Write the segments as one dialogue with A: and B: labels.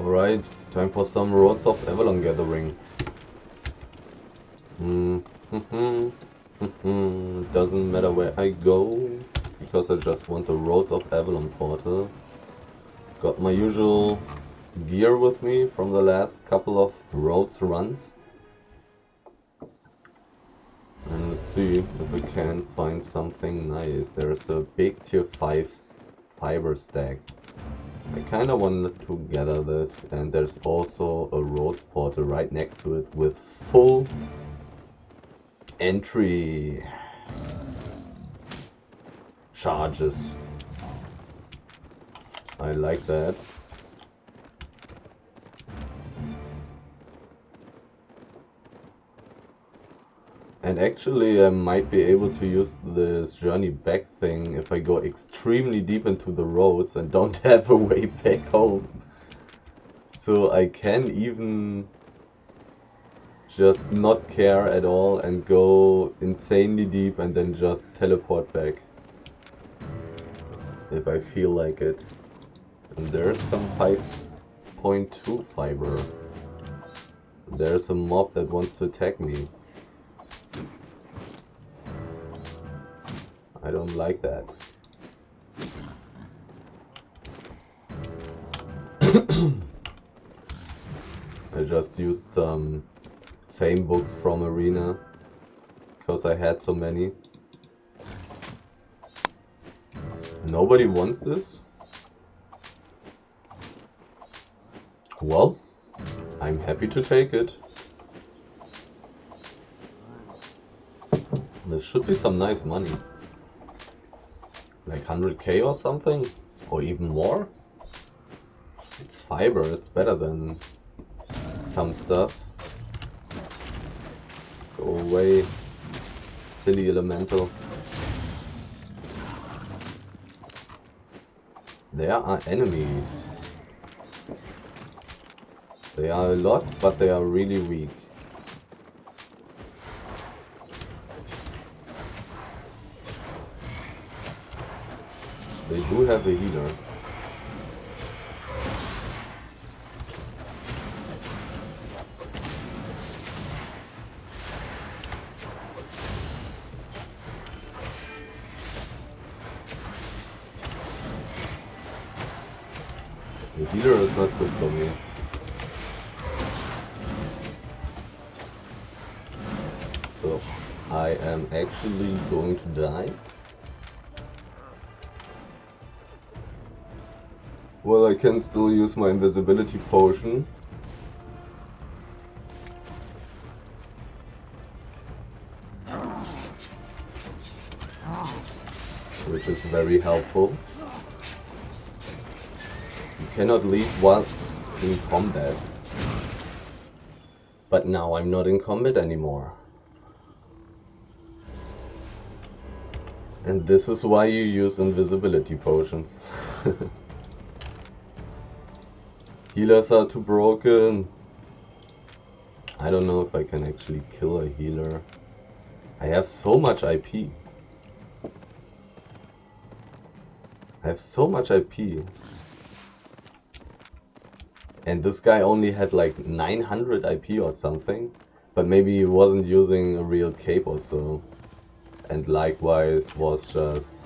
A: Alright, time for some Roads of Avalon gathering. Doesn't matter where I go, because I just want the Roads of Avalon portal. Got my usual gear with me from the last couple of Roads runs. And let's see if we can find something nice. There's a big tier 5 fiber stack. I kinda wanted to gather this, and there's also a Roads portal right next to it with full entry charges. I like that. And actually I might be able to use this journey back thing if I go extremely deep into the roads and don't have a way back home. So I can even just not care at all and go insanely deep and then just teleport back if I feel like it. And there's some 5.2 fiber. There's a mob that wants to attack me. I don't like that. I just used some fame books from Arena because I had so many. Nobody wants this? Well, I'm happy to take it. There should be some nice money. Like 100k or something? Or even more? It's fiber, it's better than some stuff. Go away, silly elemental. There are enemies. They are a lot, but they are really weak. They do have a healer. The healer is not good for me. So, I am actually going to die. Well, I can still use my invisibility potion. Which is very helpful. You cannot leave while in combat. But now I'm not in combat anymore. And this is why you use invisibility potions. Healers are too broken. I don't know if I can actually kill a healer. I have so much IP. I have so much IP. And this guy only had like 900 IP or something. But maybe he wasn't using a real cape or so. And likewise was just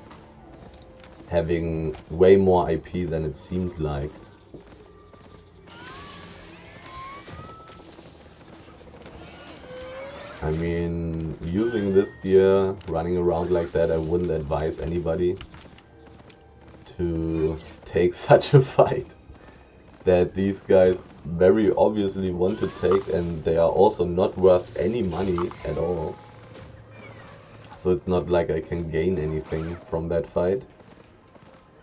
A: having way more IP than it seemed like. I mean, using this gear, running around like that, I wouldn't advise anybody to take such a fight that these guys very obviously want to take, and they are also not worth any money at all. So it's not like I can gain anything from that fight.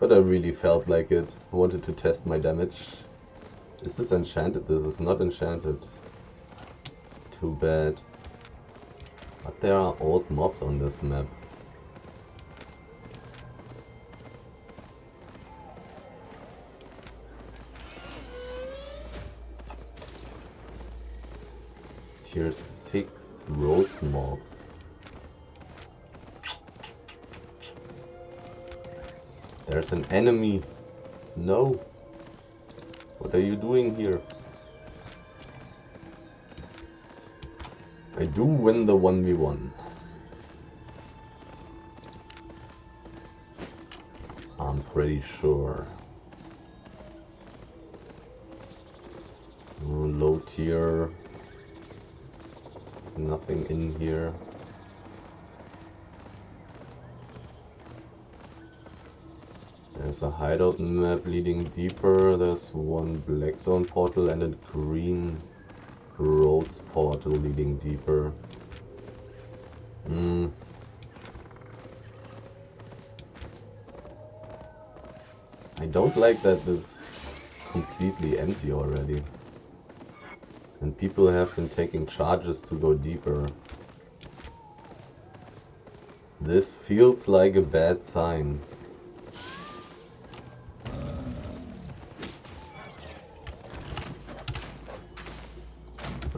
A: But I really felt like it. I wanted to test my damage. Is this enchanted? This is not enchanted. Too bad. But there are old mobs on this map. Tier 6 roads mobs. There's an enemy. No. What are you doing here? I do win the 1v1. I'm pretty sure. Low tier. Nothing in here. There's a hideout map leading deeper. There's one black zone portal and a green roads portal leading deeper. I don't like that it's completely empty already. And people have been taking charges to go deeper. This feels like a bad sign.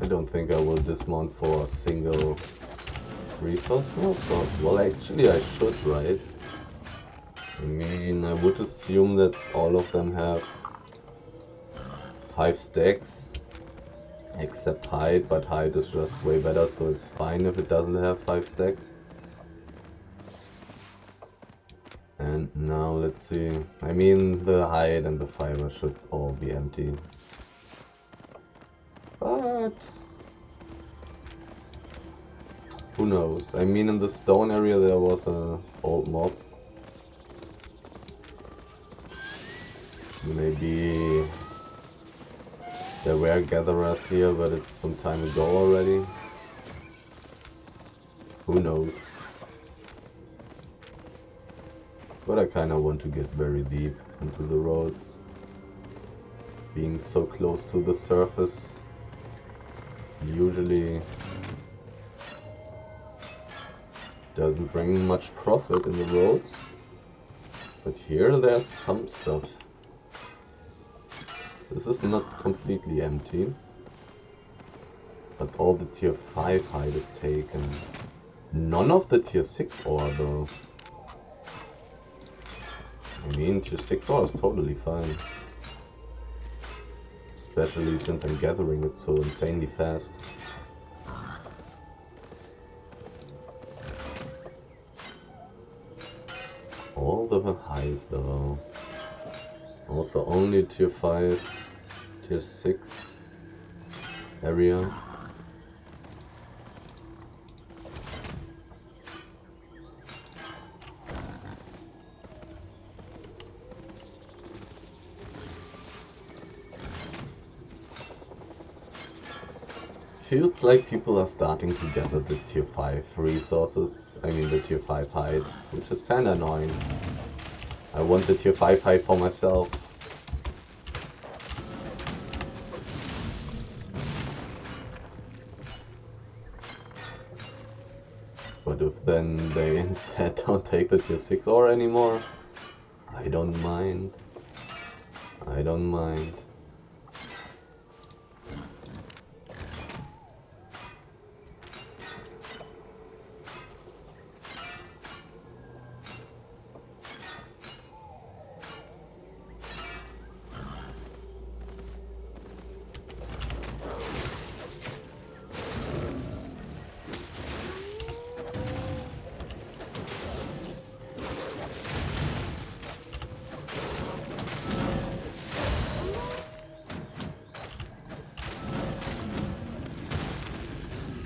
A: I don't think I will dismount for a single resource node. So, well, actually I should, right? I mean, I would assume that all of them have 5 stacks. Except height, but height is just way better, so it's fine if it doesn't have 5 stacks. And now let's see. I mean, the height and the fiber should all be empty. But who knows? I mean, in the stone area there was an old mob. Maybe there were gatherers here, but it's some time ago already. Who knows? But I kinda want to get very deep into the roads. Being so close to the surface usually doesn't bring much profit in the roads. But here there's some stuff. This is not completely empty. But all the tier 5 hide is taken. None of the tier 6 ore though. I mean, tier 6 ore is totally fine. Especially since I'm gathering it so insanely fast. All the hide though. Also only tier 5, tier 6 area. Feels like people are starting to gather the tier 5 resources, I mean the tier 5 hide, which is kinda annoying. I want the tier 5 hide for myself. But if then they instead don't take the tier 6 ore anymore, I don't mind. I don't mind.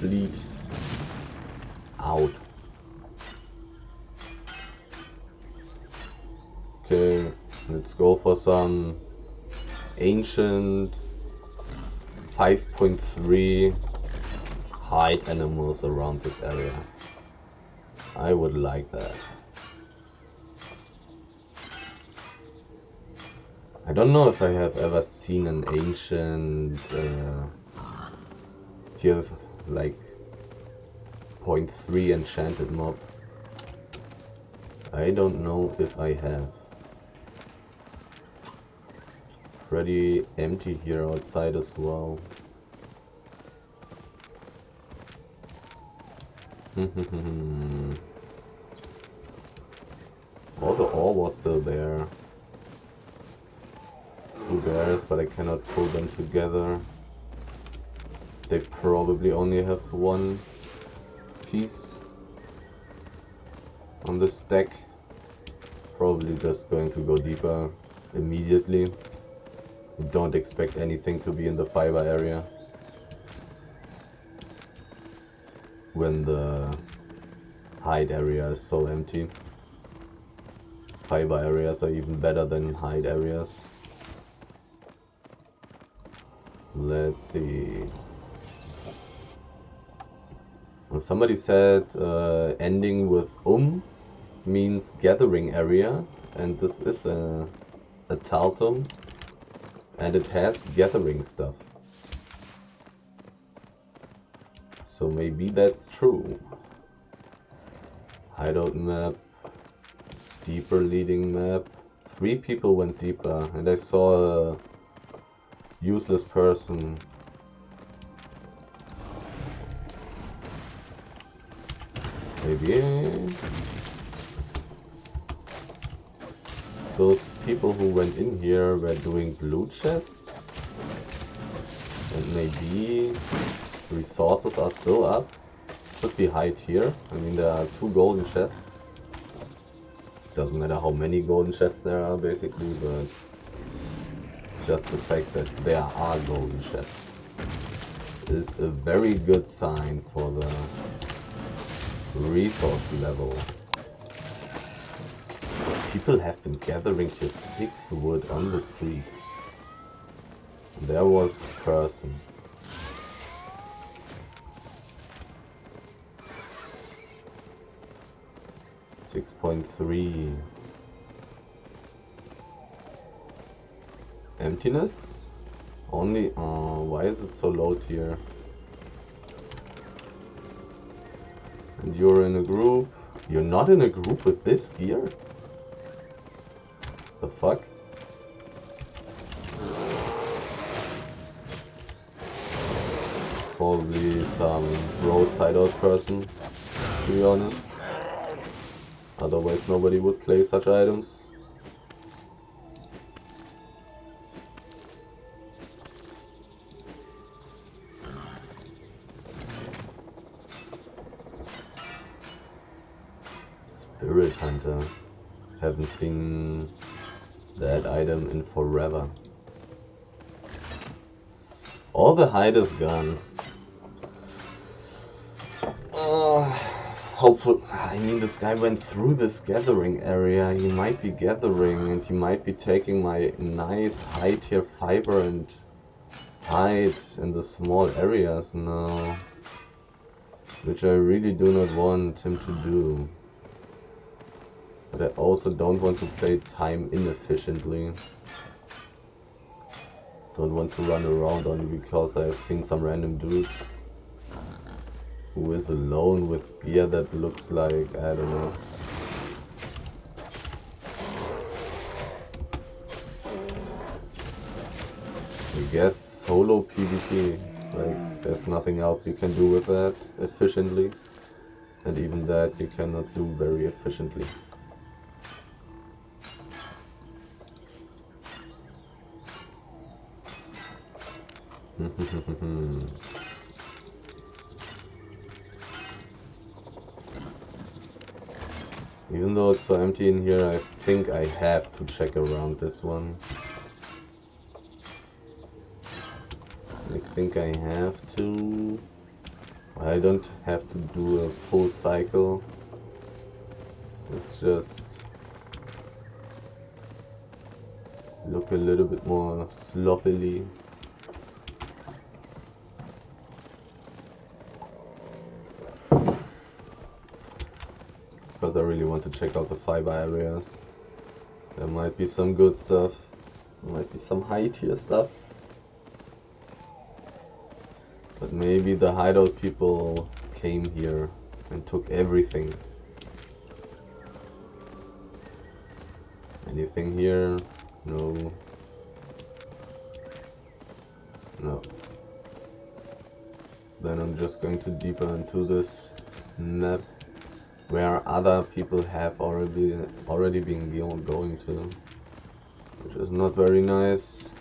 A: Bleed out. Okay, let's go for some ancient 5.3 hide animals around this area. I would like that. I don't know if I have ever seen an ancient tier like 0.3 enchanted mob. I don't know if I have. Pretty empty here outside as well. All the ore was still there. 2 bears, but I cannot pull them together. They probably only have 1 piece on the stack. Probably just going to go deeper immediately. Don't expect anything to be in the fiber area when the hide area is so empty. Fiber areas are even better than hide areas. Let's see. Well, somebody said ending with means gathering area, and this is a Taltum, and it has gathering stuff. So maybe that's true. Hideout map, deeper leading map. 3 people went deeper, and I saw a useless person. Maybe those people who went in here were doing blue chests, and maybe resources are still up. Should be hide here. I mean, there are 2 golden chests. Doesn't matter how many golden chests there are, basically, but just the fact that there are golden chests is a very good sign for the resource level. People have been gathering here 6 wood on the street. There was a person. .3 emptiness only. Why is it so low tier? And you're in a group. You're not in a group with this gear? The fuck? Probably some roadside out person, to be honest. Otherwise nobody would play such items. Spirit Hunter. Haven't seen that item in forever. All the hide is gone. Hopeful. I mean, this guy went through this gathering area. He might be gathering, and he might be taking my nice high tier fiber and hide in the small areas now, which I really do not want him to do. But I also don't want to play time inefficiently. Don't want to run around only because I have seen some random dude who is alone with gear that looks like, I don't know. I guess solo PvP, like there's nothing else you can do with that efficiently. And even that you cannot do very efficiently. Even though it's so empty in here, I think I have to check around this one. I think I have to. I don't have to do a full cycle. Let's just look a little bit more sloppily. Because I really want to check out the fiber areas. There might be some good stuff. There might be some high tier stuff. But maybe the hideout people came here and took everything. Anything here? No. No. Then I'm just going to deeper into this map, where other people have already been going to, which is not very nice.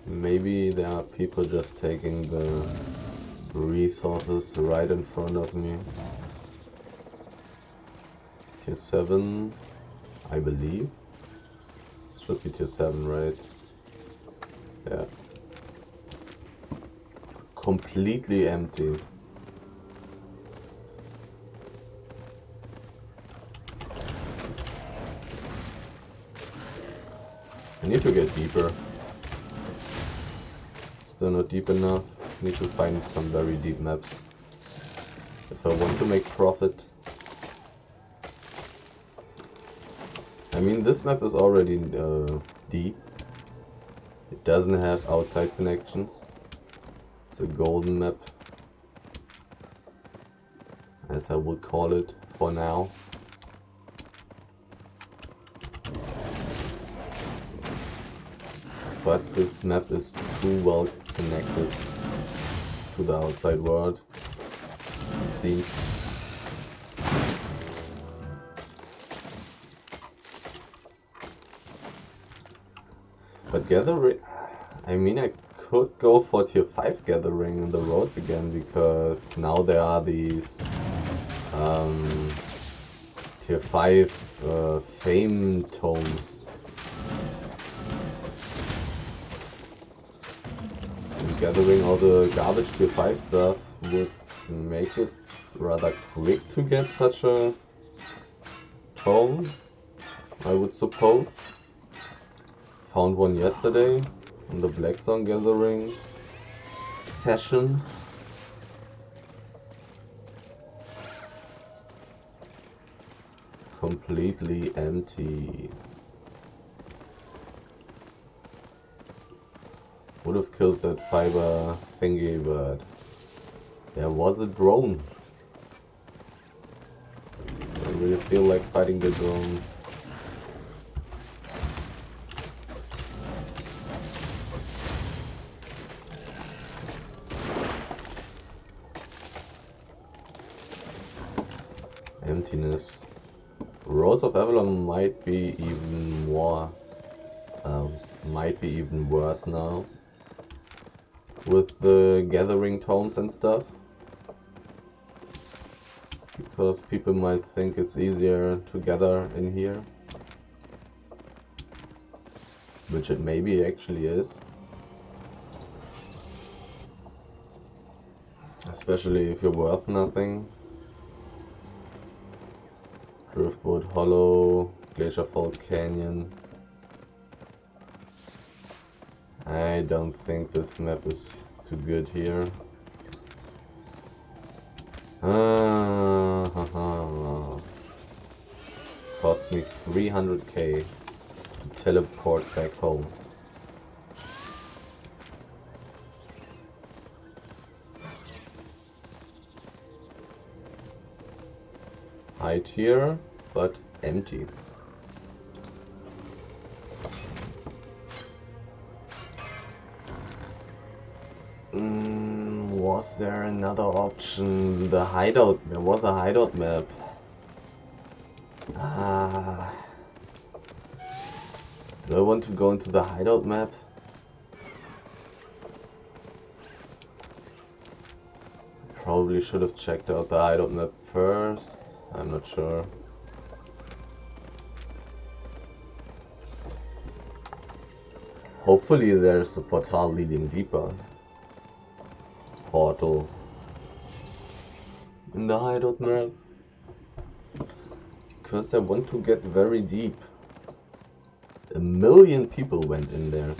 A: Maybe there are people just taking the resources right in front of me. Tier 7, I believe. Should be tier 7, right? Yeah. Completely empty. I need to get deeper. Still not deep enough. Need to find some very deep maps if I want to make profit. I mean, this map is already deep. It doesn't have outside connections. It's a golden map, as I would call it for now. But this map is too well connected to the outside world, it seems. But gathering, I mean, I could go for tier 5 gathering in the roads again, because now there are these tier 5 fame tomes. And gathering all the garbage tier 5 stuff would make it rather quick to get such a tome, I would suppose. Found one yesterday on the Black Song Gathering session. Completely empty. Would have killed that fiber thingy, but there was a drone. I really feel like fighting the drone. Emptiness. Roads of Avalon might be even more, might be even worse now, with the gathering tomes and stuff, because people might think it's easier to gather in here, which it maybe actually is, especially if you're worth nothing. Driftwood Hollow, Glacier Fall Canyon. I don't think this map is too good here. Cost me 300k to teleport back home. High tier, but empty. Was there another option? The hideout. There was a hideout map. Do I want to go into the hideout map? Probably should have checked out the hideout map first. I'm not sure. Hopefully there's a portal leading deeper. Portal in the hideout map. Because I want to get very deep. 1 million people went in there.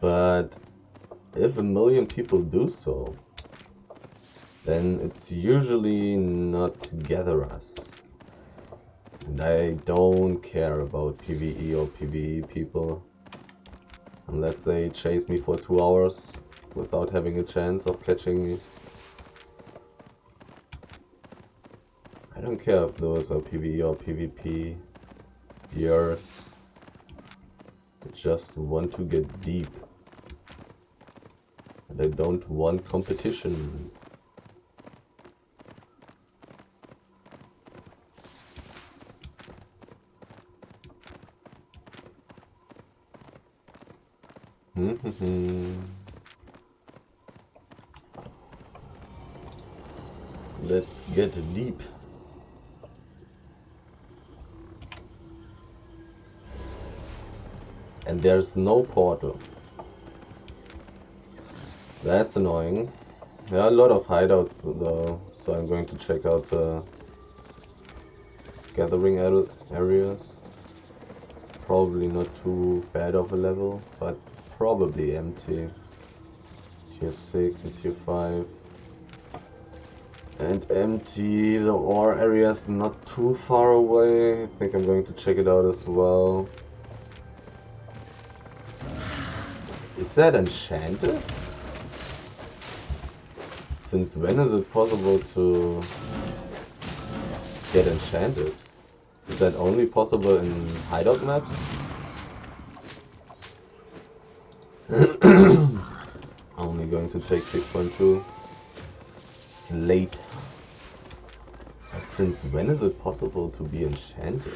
A: But if 1 million people do so, then it's usually not gatherers. And I don't care about PvE or PvE people. Unless they chase me for 2 hours without having a chance of catching me. I don't care if those are PvE or PvP. Years. I just want to get deep. And I don't want competition. Let's get deep. And there's no portal. That's annoying. There are a lot of hideouts though, so I'm going to check out the gathering areas. Probably not too bad of a level, but probably empty. Tier 6 and tier 5. And empty. The ore area is not too far away. I think I'm going to check it out as well. Is that enchanted? Since when is it possible to get enchanted? Is that only possible in hideout maps? Only going to take 6.2. Slate. But since when is it possible to be enchanted?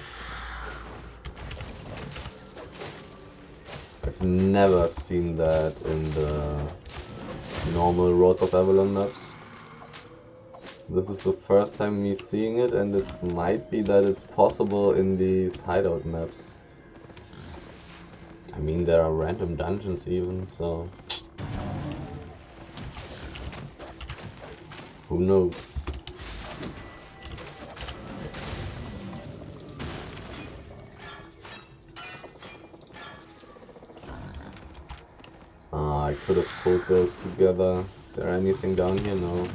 A: I've never seen that in the normal Roads of Avalon maps. This is the first time me seeing it, and it might be that it's possible in these hideout maps. I mean, there are random dungeons even, so who knows? I could have pulled those together. Is there anything down here? No.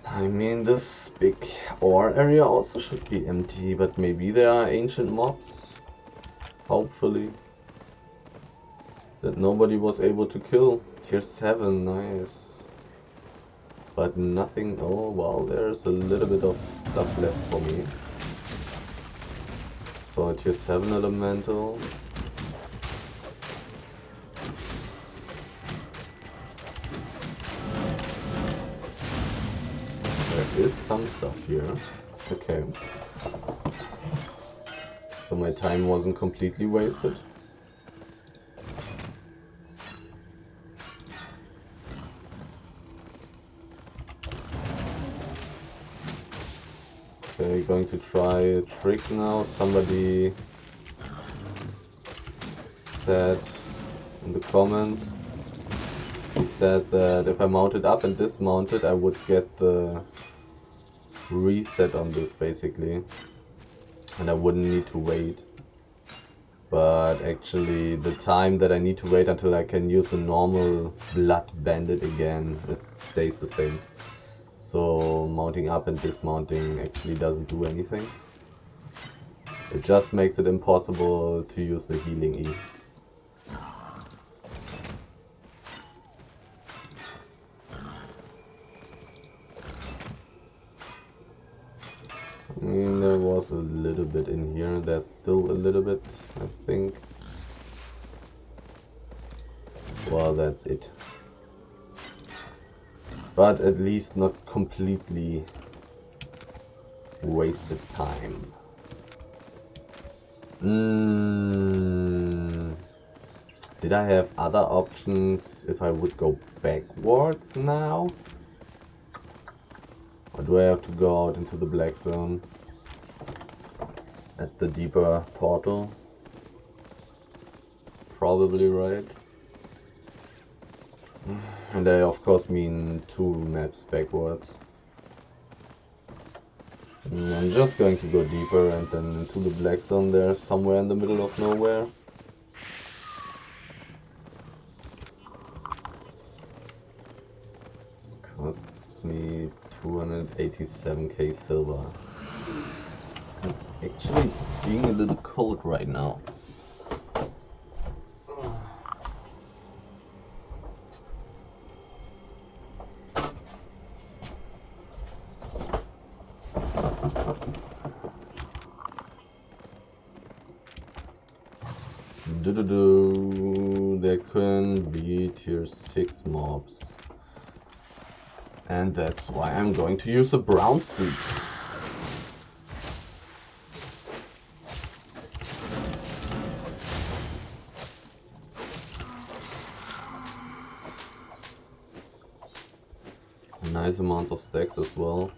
A: I mean, this big ore area also should be empty, but maybe there are ancient mobs. Hopefully. That nobody was able to kill. Tier 7, nice. But nothing. Oh wow, there's a little bit of stuff left for me. So a tier 7 elemental. There is some stuff here. Okay. So my time wasn't completely wasted. Okay, going to try a trick now. Somebody said in the comments, he said that if I mounted up and dismounted, I would get the reset on this basically, and I wouldn't need to wait. But actually the time that I need to wait until I can use a normal blood bandit again, it stays the same. So mounting up and dismounting actually doesn't do anything. It just makes it impossible to use the healing E. I mean, there was a little bit in here. There's still a little bit, I think. Well, that's it. But at least not completely wasted time. Did I have other options if I would go backwards now? Or do I have to go out into the black zone at the deeper portal? Probably right. And I of course mean 2 maps backwards. I'm just going to go deeper and then into the black zone there, somewhere in the middle of nowhere. Costs me 287k silver. It's actually being a little cold right now. there can be tier 6 mobs. And that's why I'm going to use the brown streets. Nice amounts of stacks as well.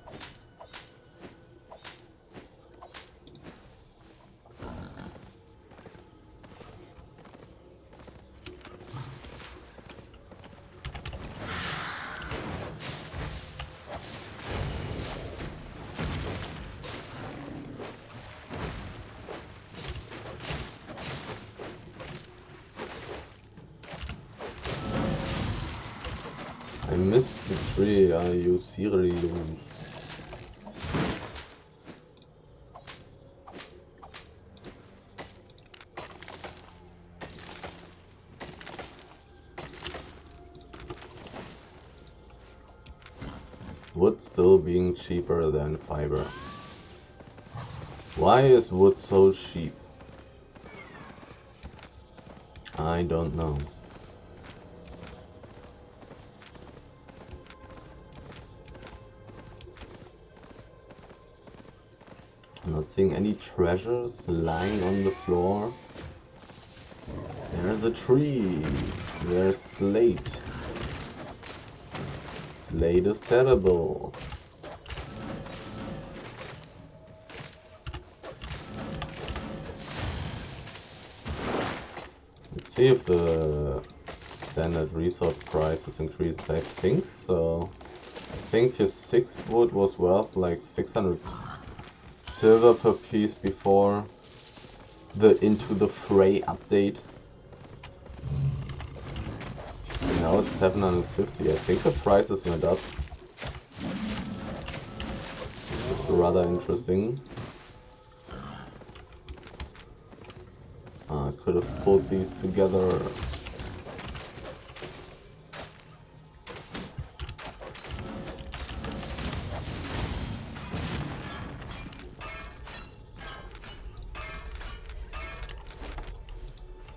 A: I missed the tree, you seriously lose. Wood still being cheaper than fiber. Why is wood so cheap? I don't know. I'm not seeing any treasures lying on the floor. There's a tree. There's slate. Slate is terrible. Let's see if the standard resource price is increased. I think so. I think tier 6 wood was worth like 600 silver per piece before the Into the Fray update. And now it's 750. I think the prices went up. It's rather interesting. I could have pulled these together.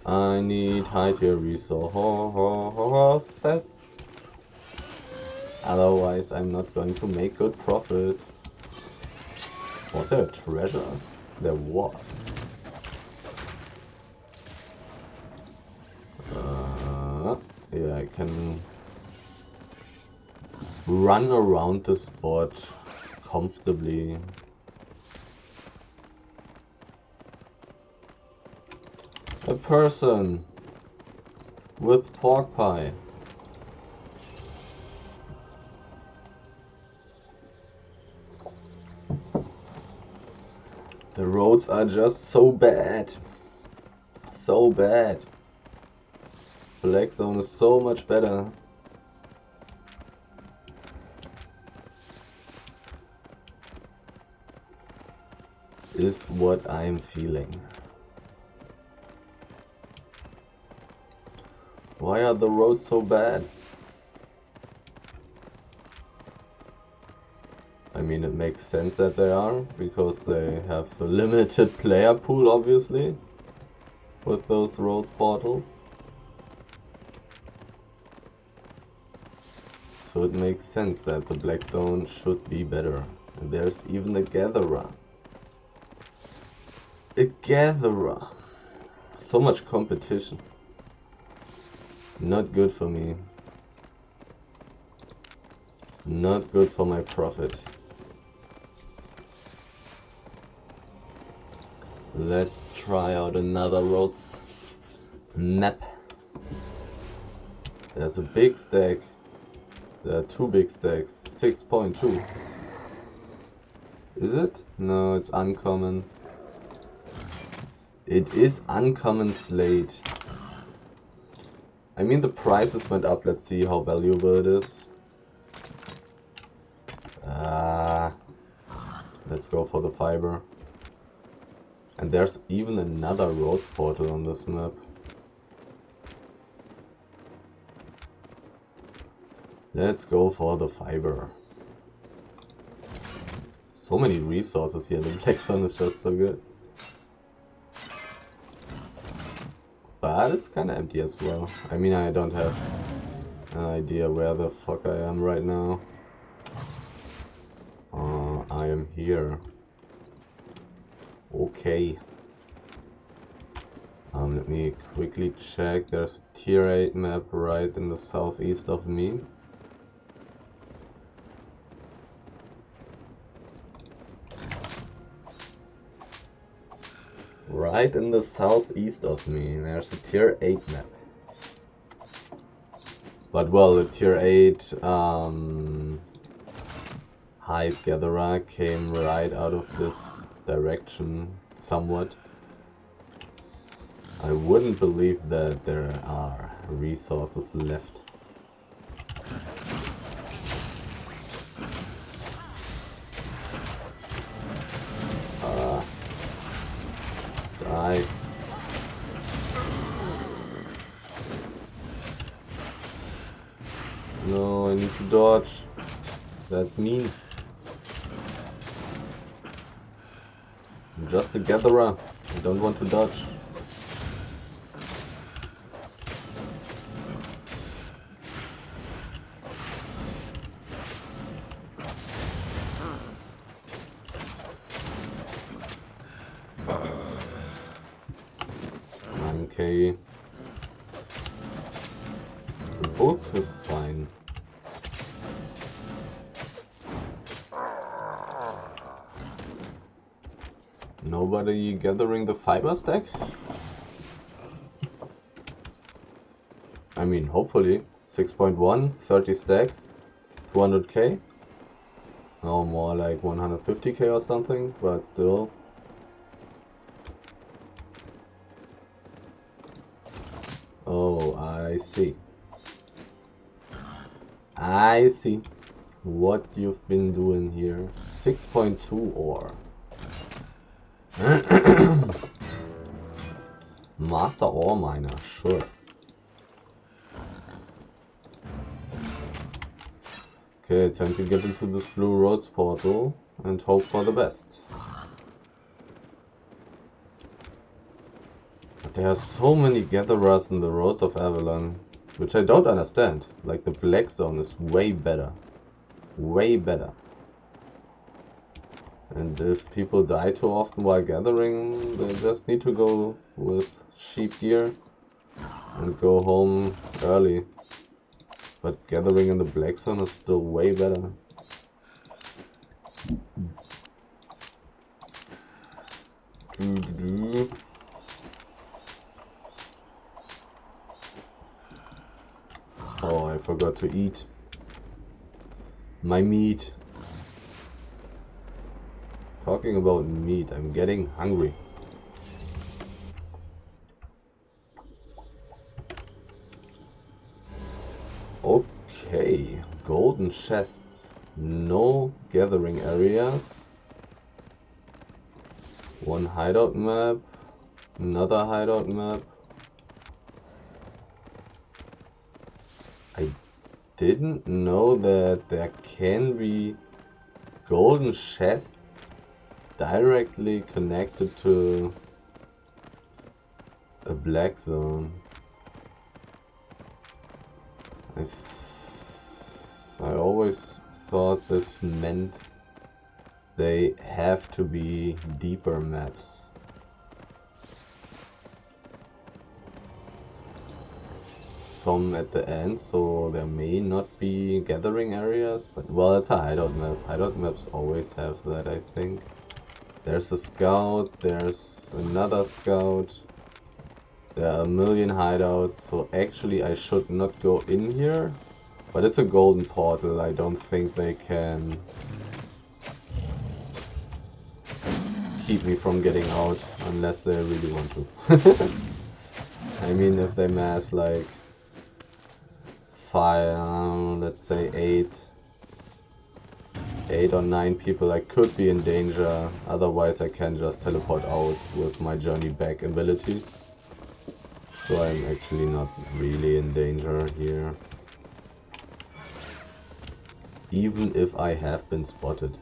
A: I need high tier resources. Otherwise I'm not going to make good profit. Was there a treasure? There was. Yeah, I can run around the spot comfortably. A person with pork pie. The roads are just so bad. So bad. Black zone is so much better. Is what I'm feeling. Why are the roads so bad? I mean, it makes sense that they are, because they have a limited player pool, obviously, with those roads portals. So it makes sense that the black zone should be better. And there's even a gatherer. A gatherer. So much competition. Not good for me. Not good for my profit. Let's try out another roads map. There's a big stack. There are two big stacks. 6.2. Is it? No, it's uncommon. It is uncommon slate. I mean, the prices went up. Let's see how valuable it is. Let's go for the fiber. And there's even another roads portal on this map. Let's go for the fiber. So many resources here. The black zone is just so good. But it's kinda empty as well. I mean, I don't have an idea where the fuck I am right now. I am here. Okay. Let me quickly check. There's a tier 8 map right in the southeast of me. Right in the southeast of me, there's a tier 8 map. But well, the tier 8 Hype Gatherer came right out of this direction somewhat. I wouldn't believe that there are resources left. Die. No, I need to dodge. That's mean. I'm just a gatherer. I don't want to dodge. Okay. The book is fine. Nobody gathering the fiber stack? I mean, hopefully. 6.1, 30 stacks, 200k. No, more like 150k or something, but still. Oh, I see. I see what you've been doing here. 6.2 ore. Master ore miner, sure. Okay, time to get into this Blue Roads portal and hope for the best. But there are so many gatherers in the roads of Avalon, which I don't understand. Like the Black Zone is way better. Way better. And if people die too often while gathering, they just need to go with sheep gear and go home early. But gathering in the Black Zone is still way better. Oh, I forgot to eat my meat. Talking about meat, I'm getting hungry. Okay, golden chests. No gathering areas. One hideout map. Another hideout map. I didn't know that there can be golden chests directly connected to a Black Zone. I always thought this meant they have to be deeper maps. Some at the end, so there may not be gathering areas, but well, it's a hideout map. Hideout maps always have that, I think. There's a scout, there's another scout. There are a million hideouts, so actually I should not go in here. But it's a golden portal, I don't think they can keep me from getting out, unless they really want to. I mean, if they mass like 5, let's say 8 or 9 people, I could be in danger. Otherwise I can just teleport out with my journey back ability. So I'm actually not really in danger here. Even if I have been spotted.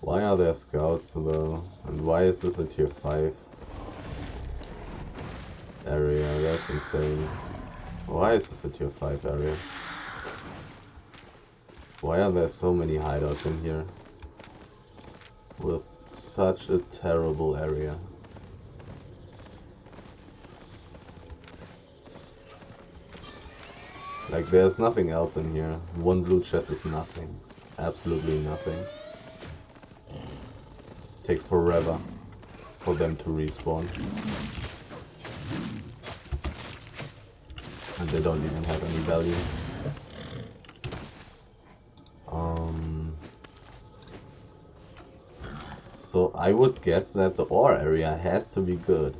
A: Why are there scouts though? And why is this a tier 5 area? That's insane. Why is this a tier 5 area? Why are there so many hideouts in here? With such a terrible area. Like, there's nothing else in here. One blue chest is nothing. Absolutely nothing. Takes forever for them to respawn. And they don't even have any value. So I would guess that the ore area has to be good.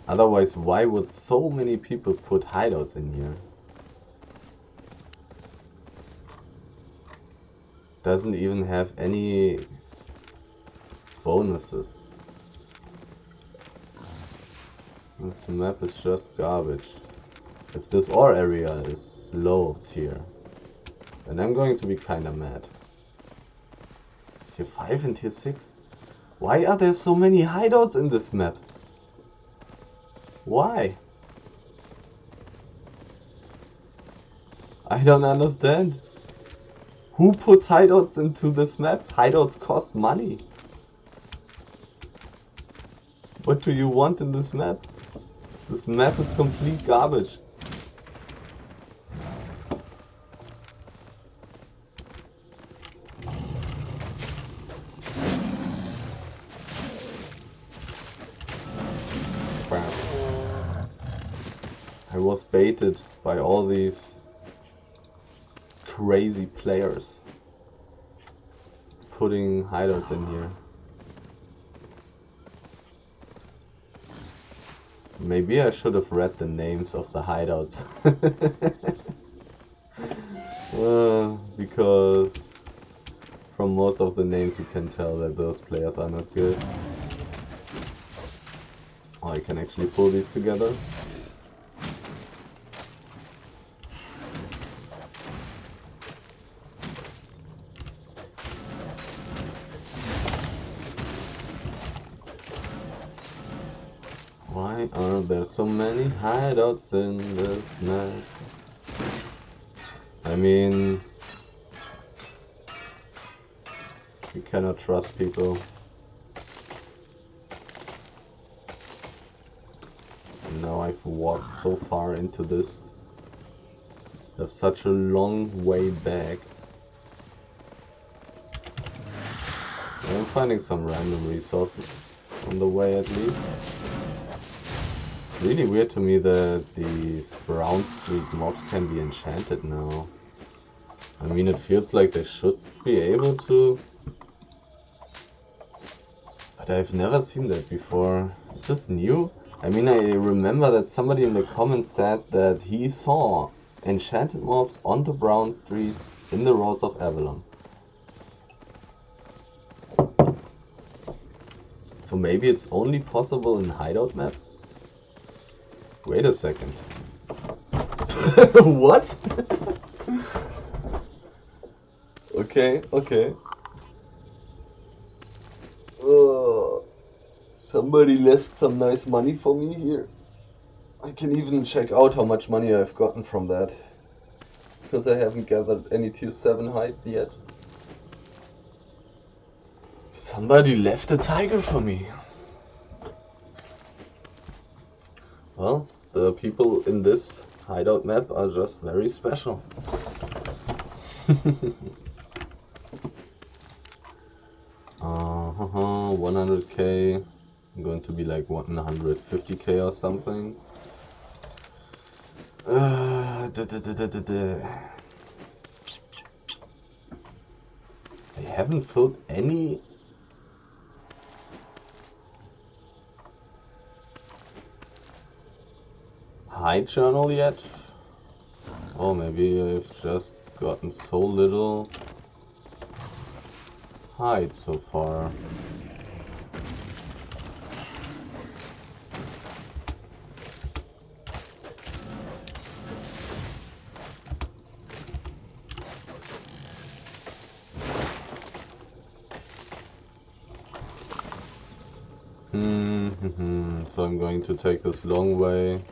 A: Otherwise, why would so many people put hideouts in here? Doesn't even have any bonuses. This map is just garbage. If this ore area is low tier, then I'm going to be kinda mad. Tier 5 and tier 6? Why are there so many hideouts in this map? Why? I don't understand. Who puts hideouts into this map? Hideouts cost money. What do you want in this map? This map is complete garbage. Crap. I was baited by all these crazy players putting hideouts in here. Maybe I should have read the names of the hideouts. Because from most of the names you can tell that those players are not good. Oh, I can actually pull these together. Why are there so many hideouts in this map? I mean, you cannot trust people. And now I've walked so far into this. Have such a long way back. I'm finding some random resources on the way at least. It's really weird to me that these Brown Street mobs can be enchanted now. I mean, it feels like they should be able to. But I've never seen that before. Is this new? I mean, I remember that somebody in the comments said that he saw enchanted mobs on the Brown Streets in the roads of Avalon. So maybe it's only possible in hideout maps? Wait a second. What? Okay, okay. Somebody left some nice money for me here. I can even check out how much money I've gotten from that. Because I haven't gathered any tier 7 hide yet. Somebody left a tiger for me. Well, the people in this hideout map are just very special. 100k. I'm going to be like 150k or something. I haven't filled any hide journal yet. Oh, maybe I've just gotten so little hide so far. So I'm going to take this long way,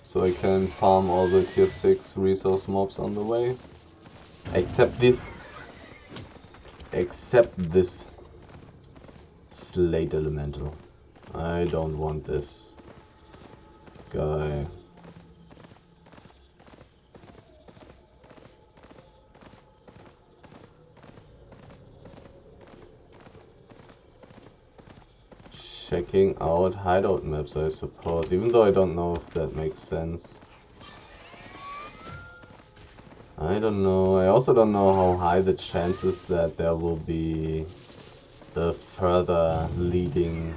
A: so I can farm all the tier 6 resource mobs on the way. Except this. Except this. Slate Elemental. I don't want this guy. Checking out hideout maps, I suppose, even though I don't know if that makes sense. I don't know. I also don't know how high the chances that there will be the further leading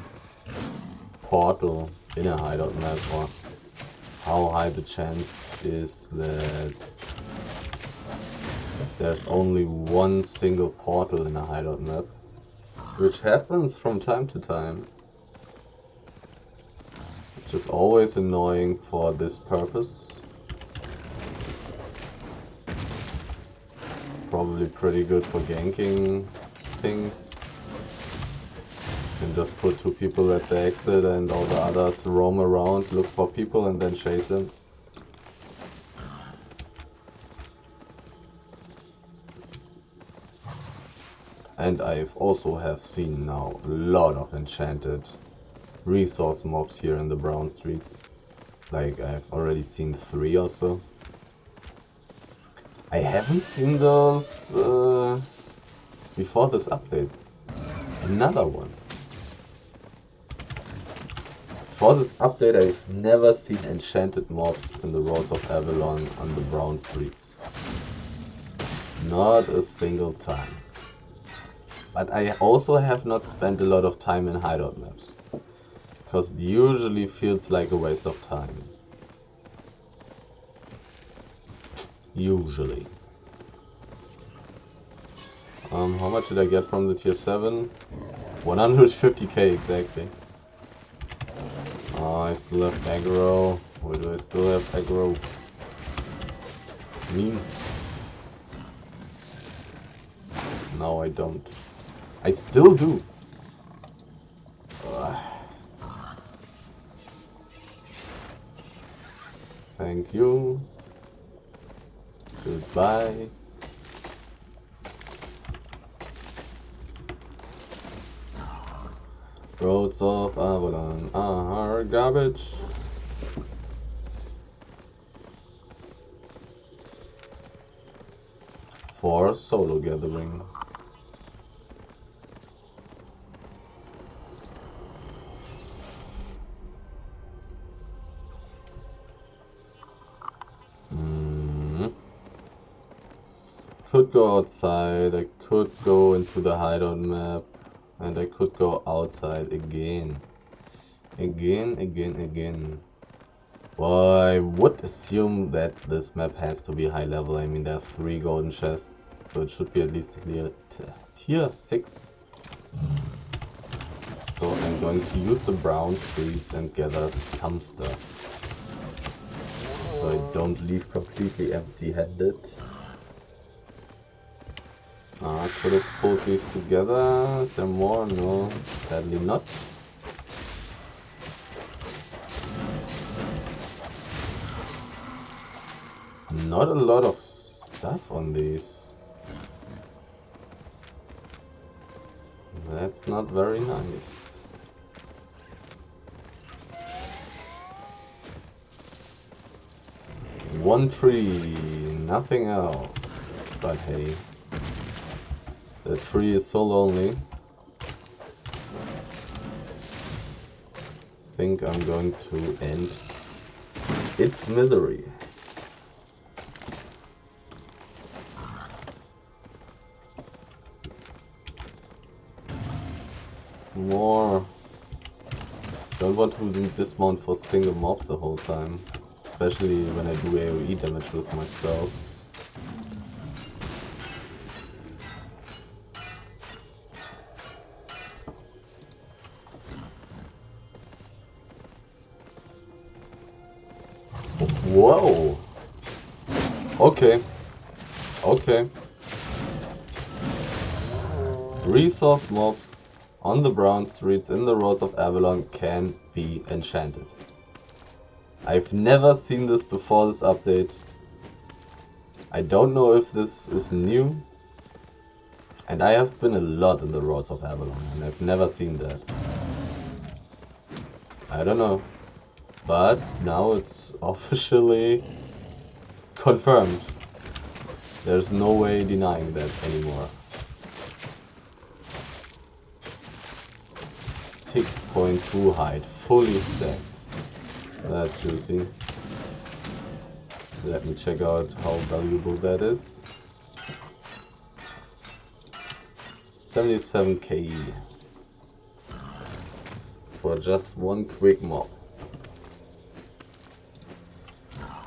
A: portal in a hideout map, or how high the chance is that there's only one single portal in a hideout map, which happens from time to time. Which is always annoying for this purpose. Probably pretty good for ganking things. You can just put 2 people at the exit and all the others roam around, look for people and then chase them. And I've also have seen now a lot of enchanted resource mobs here in the brown streets. Like, I've already seen 3 or so. I haven't seen those before this update. Another one. For this update, I've never seen enchanted mobs in the roads of Avalon on the brown streets. Not a single time. But I also have not spent a lot of time in hideout maps. Because it usually feels like a waste of time. Usually. How much did I get from the tier 7? 150k exactly. Oh, I still have aggro. Where do I still have aggro? Me? No, I don't. I still do. Thank you. Goodbye. Roads of Avalon are garbage. For solo gathering. Could go outside, I could go into the hideout map, and I could go outside again. Again. Well, I would assume that this map has to be high level. I mean, there are 3 golden chests, so it should be at least a tier 6. So I'm going to use the brown streets and gather some stuff. So I don't leave completely empty-handed. I could have pulled these together. Is there more? No, sadly not. Not a lot of stuff on these. That's not very nice. One tree, nothing else. But hey. The tree is so lonely. I think I'm going to end its misery. More. Don't want to dismount for single mobs the whole time. Especially when I do AoE damage with my spells. Whoa! Okay. Okay. Resource mobs on the brown streets in the roads of Avalon can be enchanted. I've never seen this before this update. I don't know if this is new. And I have been a lot in the roads of Avalon and I've never seen that. I don't know. But now it's officially confirmed. There's no way denying that anymore. 6.2 height, fully stacked. That's juicy. Let me check out how valuable that is. 77 KE. For just one quick mob.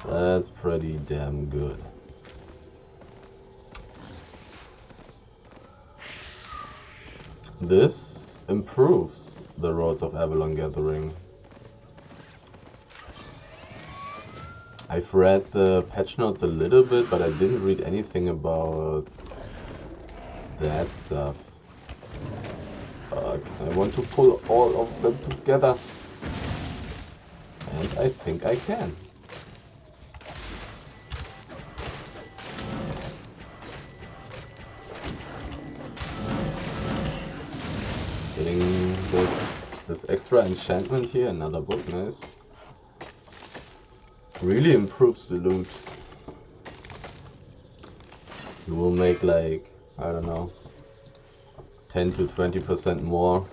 A: That's pretty damn good. This improves the Roads of Avalon gathering. I've read the patch notes a little bit, but I didn't read anything about that stuff. Fuck, I want to pull all of them together. And I think I can. Getting this extra enchantment here, another book, nice. Really improves the loot. You will make like, I don't know, 10 to 20% more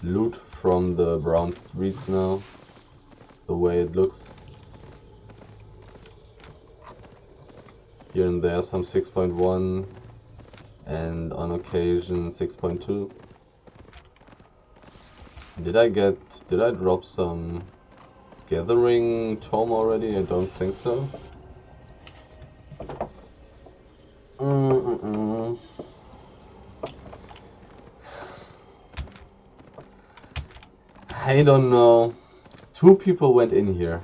A: loot from the brown streets now, the way it looks. Here and there some 6.1 and on occasion 6.2. Did I drop some gathering tome already? I don't think so. I don't know. 2 people went in here,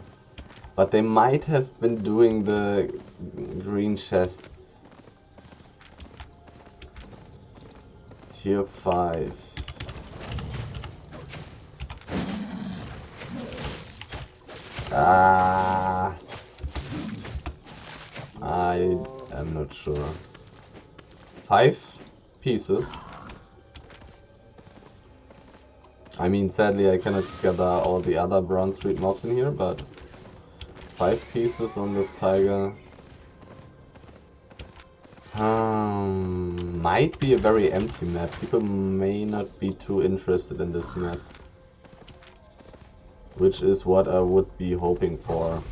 A: but they might have been doing the green chests. Tier 5. I am not sure. 5 pieces. I mean, sadly I cannot gather all the other Brown Street mobs in here, but 5 pieces on this tiger. Might be a very empty map. People may not be too interested in this map. Which is what I would be hoping for.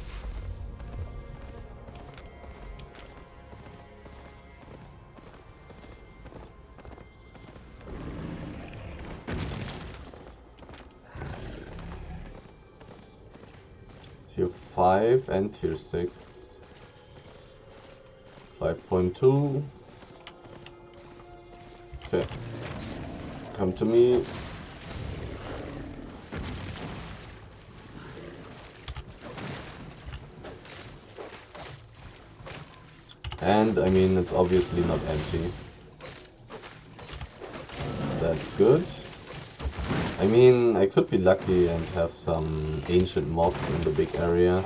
A: Tier 5 and tier 6. 5.2. Okay. Come to me. And I mean, it's obviously not empty. That's good. I mean, I could be lucky and have some ancient mobs in the big area.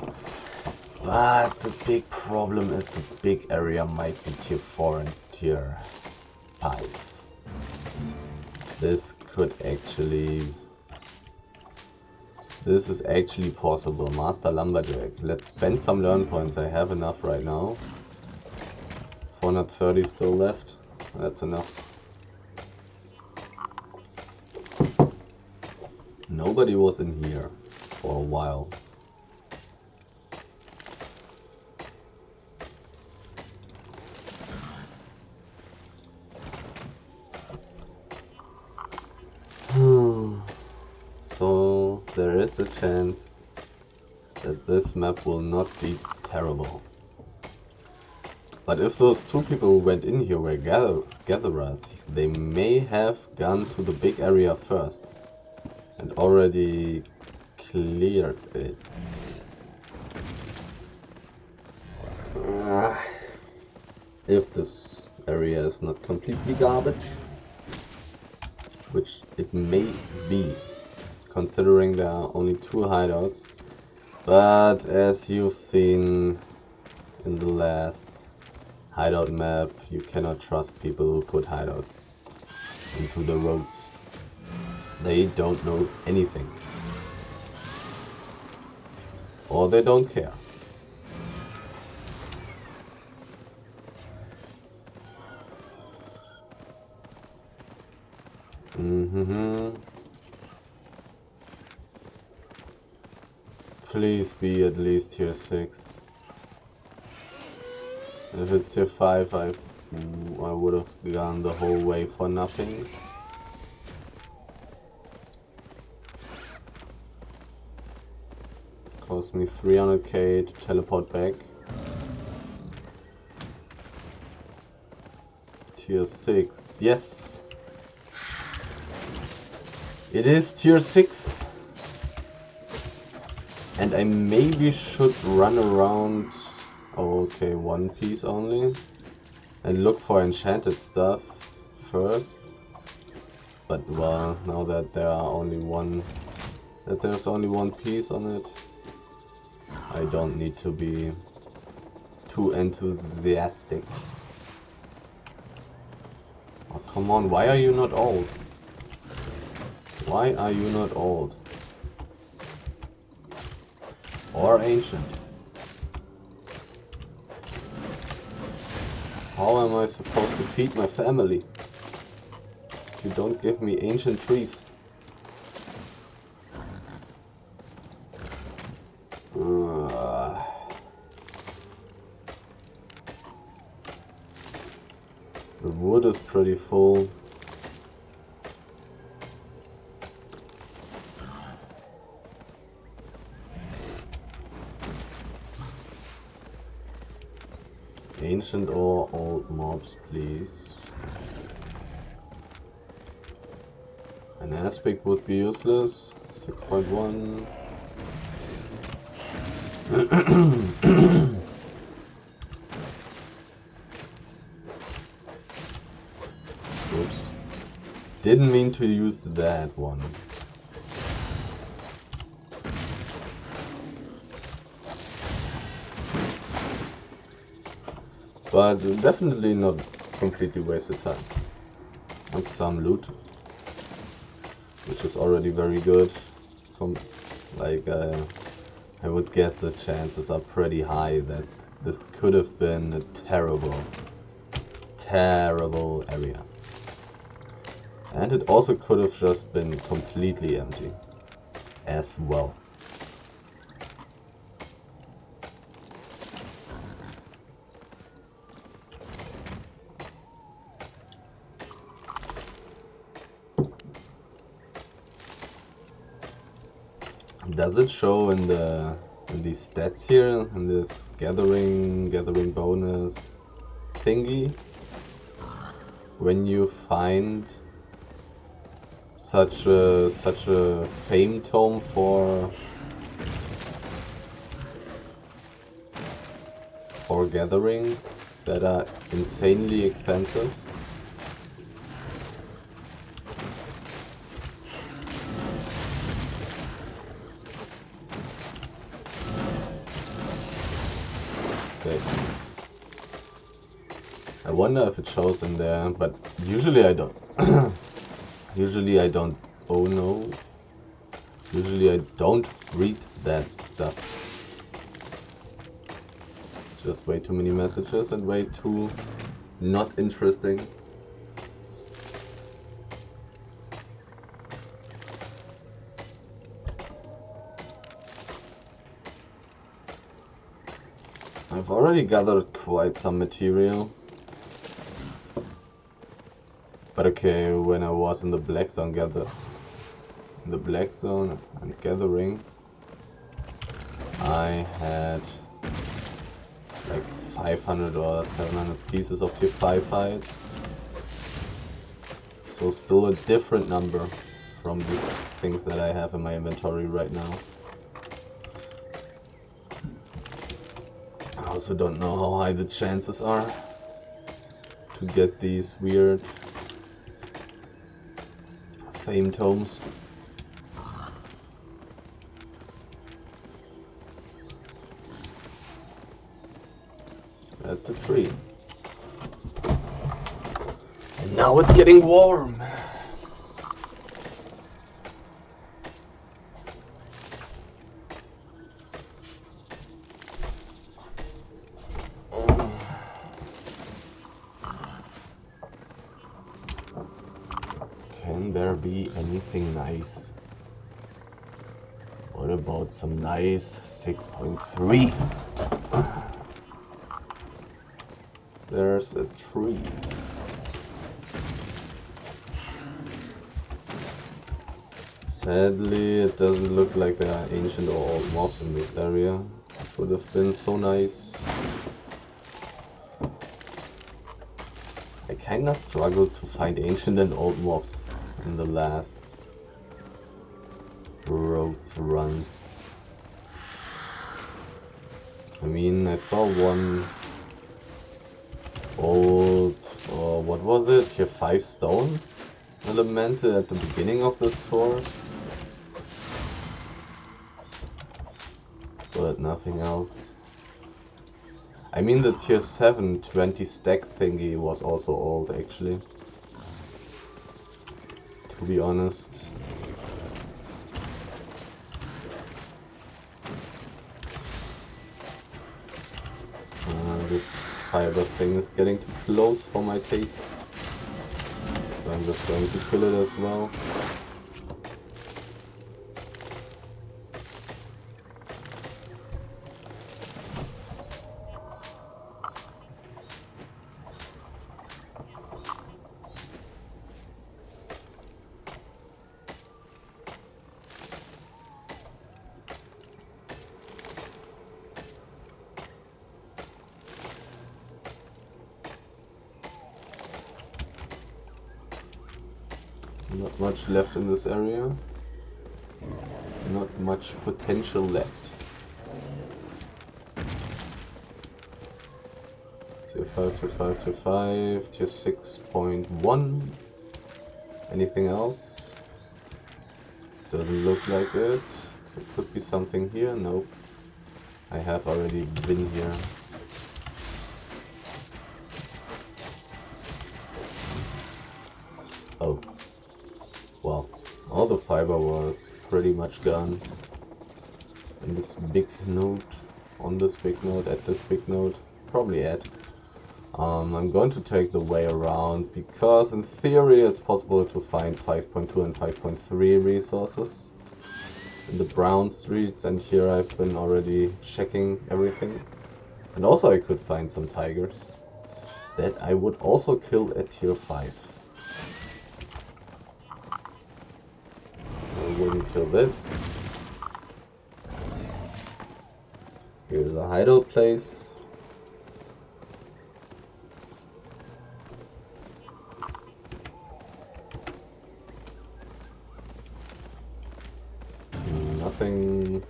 A: But the big problem is the big area might be tier 4 and tier 5. This is actually possible. Master Lumberjack. Let's spend some learn points. I have enough right now. 430 still left. That's enough. Nobody was in here for a while. So there is a chance that this map will not be terrible. But if those 2 people who went in here were gatherers, they may have gone to the big area first and already cleared it. If this area is not completely garbage. which it may be, considering there are only 2 hideouts. But as you've seen in the last hideout map, you cannot trust people who put hideouts into the roads. They don't know anything. Or they don't care. Please be at least tier 6. If it's tier 5, I would have gone the whole way for nothing. Cost me 300k to teleport back. Tier 6. Yes! It is tier 6! And I maybe should run around, oh, okay, one piece only, and look for enchanted stuff first. But well, now that there's only one piece on it, I don't need to be too enthusiastic. Oh, come on, why are you not old? Why are you not old? Or ancient? How am I supposed to feed my family if you don't give me ancient trees? The wood is pretty full. Ancient or old mobs, please. An aspect would be useless. 6.1. Oops. Didn't mean to use that one. But definitely not completely wasted time. And some loot, which is already very good. I would guess the chances are pretty high that this could have been a terrible area. And it also could have just been completely empty as well. Does it show in these stats here, in this gathering bonus thingy, when you find such a fame tome for gathering that are insanely expensive? I wonder if it shows in there, but usually I don't. Usually I don't. Oh no. Usually I don't read that stuff. Just way too many messages and way too not interesting. I've already gathered quite some material. But okay, when I was in the black zone and gathering, I had like 500 or 700 pieces of tier 5 hide. So still a different number from these things that I have in my inventory right now. I also don't know how high the chances are to get these weird Fame tomes. That's a tree. And now it's getting warm. Can there be anything nice? What about some nice 6.3? There's a tree. Sadly, it doesn't look like there are ancient or old mobs in this area. It would have been so nice. I kinda struggled to find ancient and old mobs in the last roads runs. I mean, I saw one old, what was it, tier 5 stone elemental at the beginning of this tour, but nothing else. I mean, the tier 7 20 stack thingy was also old, actually, to be honest. This fiber thing is getting too close for my taste, so I'm just going to kill it as well. Not much left in this area. Not much potential left. Tier 5, tier 5, tier 5, tier 6.1. Anything else? Doesn't look like it. There could be something here. Nope. I have already been here. Oh. Well, all the fiber was pretty much gone. And this big node, on this big node, at this big node, probably at. I'm going to take the way around because in theory it's possible to find 5.2 and 5.3 resources in the brown streets, and here I've been already checking everything. And also I could find some tigers that I would also kill at tier 5. I wouldn't kill this. Here's a hideout place. Nothing.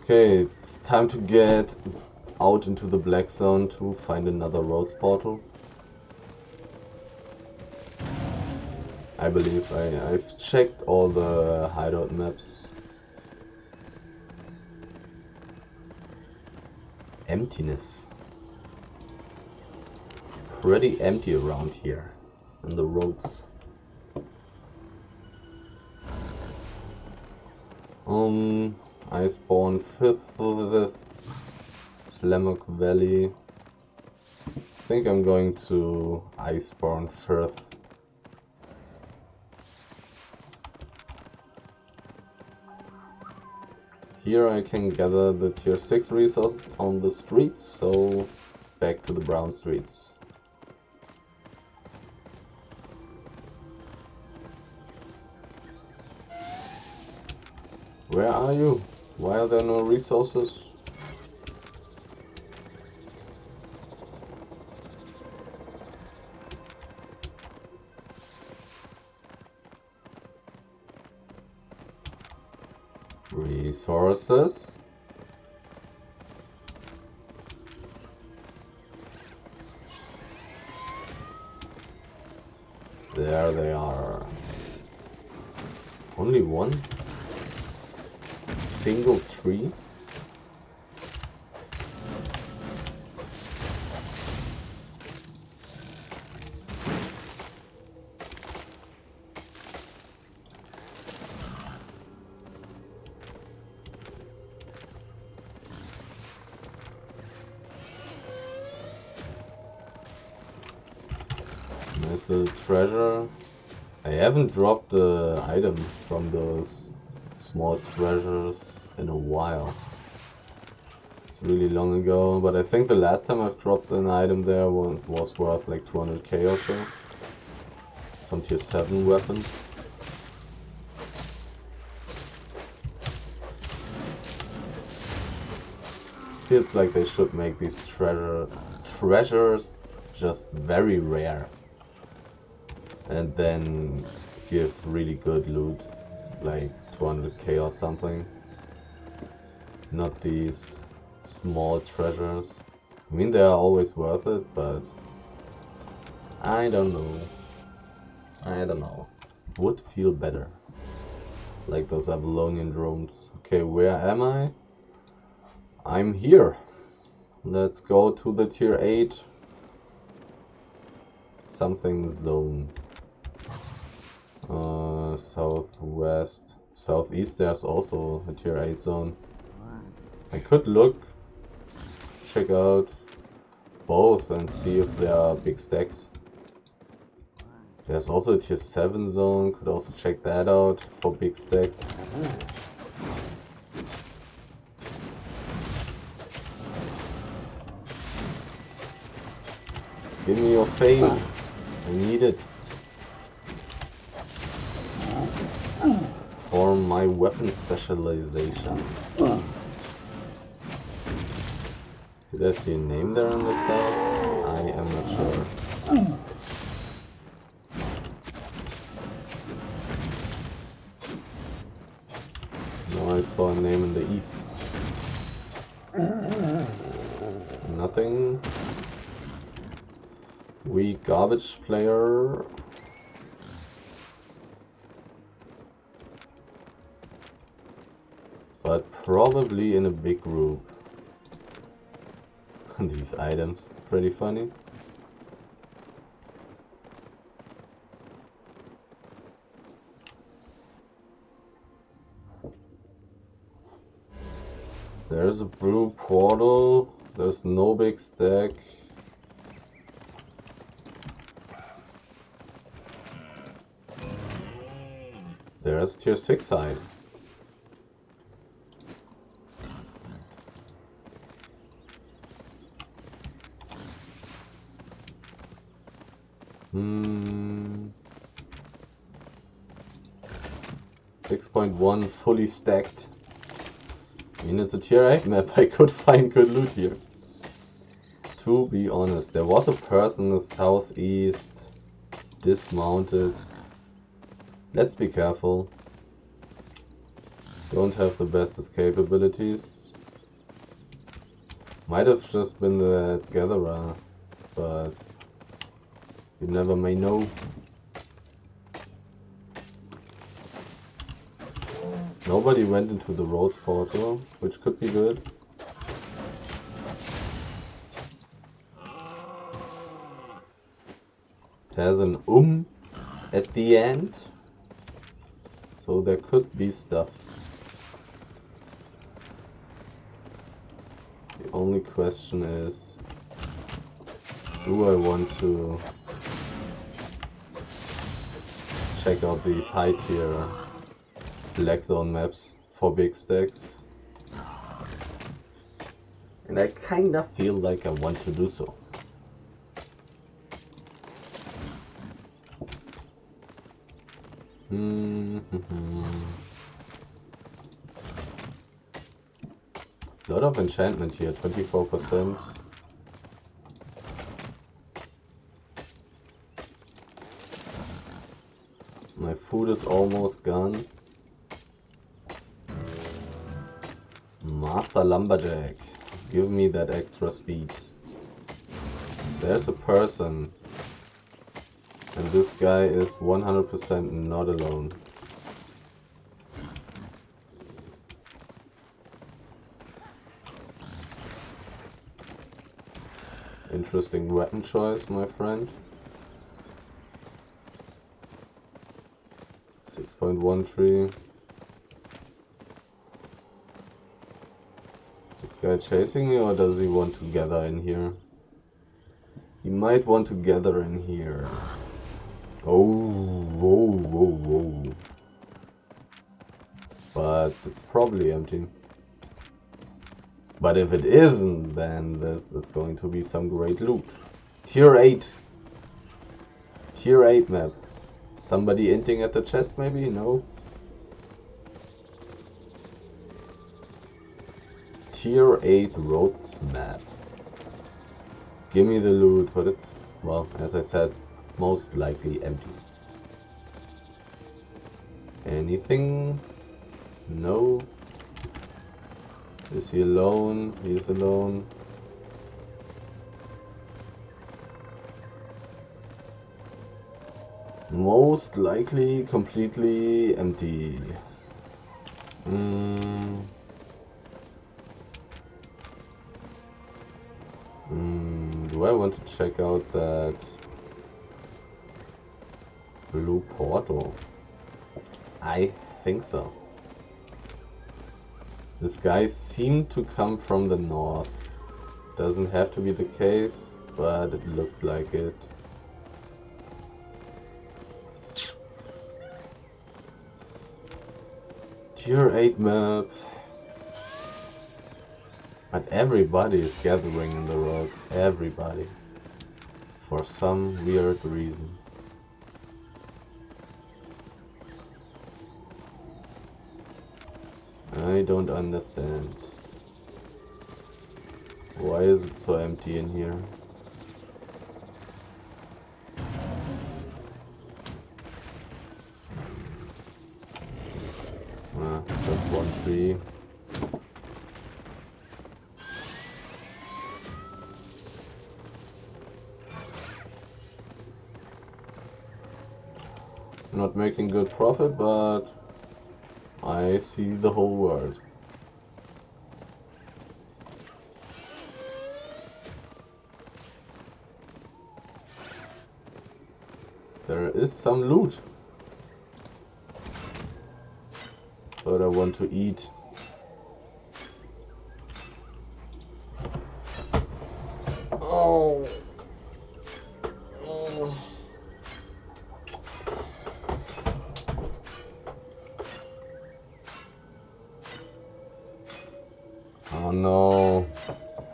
A: Okay, it's time to get out into the black zone to find another roads portal. I believe I've checked all the hideout maps. Emptiness. Pretty empty around here on the roads. I spawned 5th Flammock Valley. I think I'm going to Iceborne 3rd. Here I can gather the tier 6 resources on the streets, so back to the brown streets. Where are you? Why are there no resources? Resources? There they Only one single tree? Nice little treasure. I haven't dropped the item from those small treasures in a while. It's really long ago, but I think the last time I've dropped an item there was worth like 200k or so. Some tier 7 weapon. Feels like they should make these treasures just very rare. And then give really good loot, like 200k or something. Not these small treasures. I mean, they are always worth it, but I don't know. I don't know. Would feel better. Like those Avalonian drones. Okay, where am I? I'm here. Let's go to the tier 8 something zone. Southwest, southeast, there's also a tier 8 zone. I could look, check out both and see if there are big stacks. There's also a tier 7 zone, could also check that out for big stacks. Give me your fame, I need it. For my weapon specialization. Did I see a name there on the south? I am not sure. No, I saw a name in the east. Nothing. Weak garbage player. But probably in a big group. These items, pretty funny. There's a blue portal. There's no big stack. There's tier 6 hide. Hmm. 6.1 fully stacked. I mean, it's a tier 8 map. I could find good loot here. To be honest, there was a person in the southeast dismounted. Let's be careful. Don't have the best escape abilities. Might have just been the gatherer, but you never may know. Nobody went into the roads portal, which could be good. There's an at the end, so there could be stuff. The only question is, do I want to check out these high tier black zone maps for big stacks? And I kinda feel like I want to do so. Lot of enchantment here, 24%. My food is almost gone. Master Lumberjack, give me that extra speed. There's a person. And this guy is 100% not alone. Interesting weapon choice, my friend. 6.13. Is this guy chasing me or does he want to gather in here? He might want to gather in here. Oh, whoa, whoa, whoa. But it's probably empty. But if it isn't, then this is going to be some great loot. Tier 8. Tier 8 map. Somebody hinting at the chest maybe? No? Tier 8 roads map. Gimme the loot, but it's, well, as I said, most likely empty. Anything? No. Is he alone? He's alone. Most likely completely empty. Do I want to check out that blue portal? I think so. This guy seemed to come from the north. Doesn't have to be the case, but it looked like it. Tier 8 map. But everybody is gathering in the roads. Everybody. For some weird reason. I don't understand. Why is it so empty in here? Just one tree. Not making good profit, but I see the whole world. There is some loot. But I want to eat. Oh. Oh. Oh no.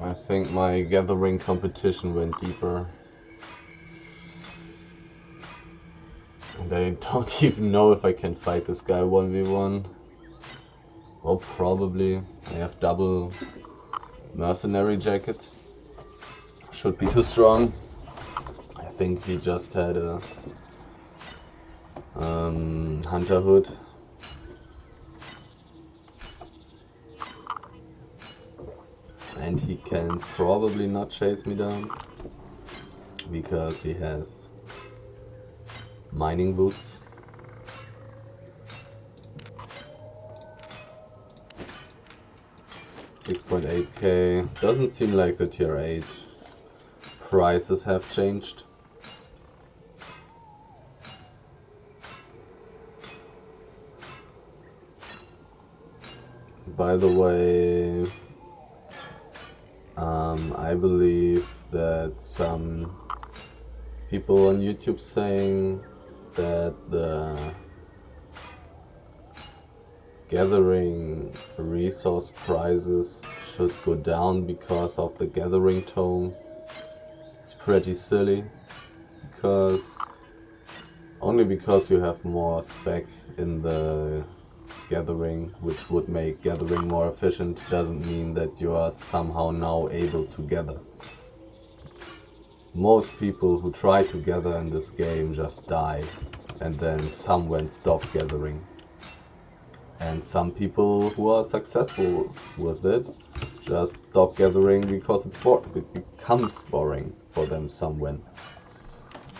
A: I think my gathering competition went deeper. And I don't even know if I can fight this guy 1v1. Well, probably. I have double mercenary jacket. Should be too strong. I think he just had a hunter hood. And he can probably not chase me down because he has mining boots. 6.8k. Doesn't seem like the tier 8 prices have changed. By the way, I believe that some people on YouTube saying that the gathering resource prices should go down because of the gathering tomes. It's pretty silly, because only because you have more spec in the gathering, which would make gathering more efficient, doesn't mean that you are somehow now able to gather. Most people who try to gather in this game just die, and then someone stop gathering. And some people who are successful with it just stop gathering because it becomes boring for them somewhen.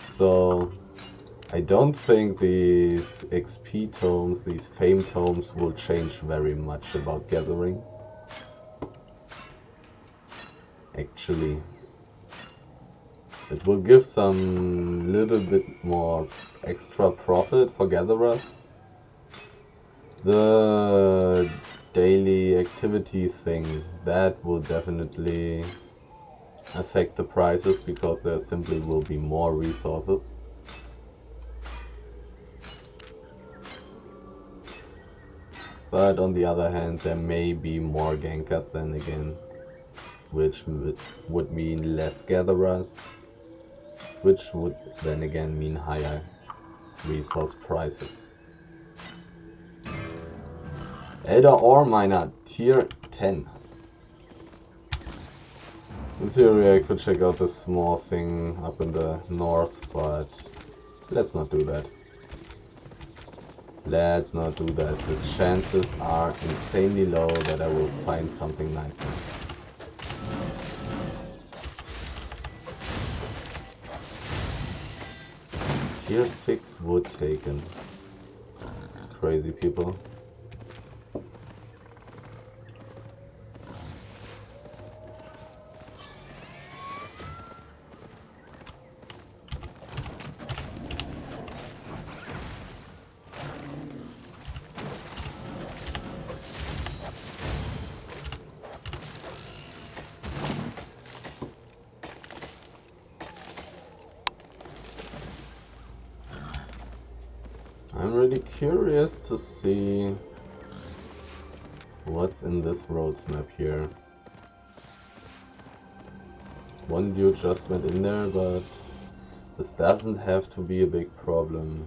A: So I don't think these XP tomes, these fame tomes, will change very much about gathering. Actually. It will give some little bit more extra profit for gatherers. The daily activity thing, that will definitely affect the prices because there simply will be more resources. But on the other hand, there may be more gankers then again, which would mean less gatherers, which would then again mean higher resource prices. Elder Ore Miner, tier 10. In theory I could check out this small thing up in the north, but let's not do that. Let's not do that. The chances are insanely low that I will find something nicer. Tier 6 wood taken. Crazy people. I'm really curious to see what's in this roads map here. One dude just went in there, but this doesn't have to be a big problem.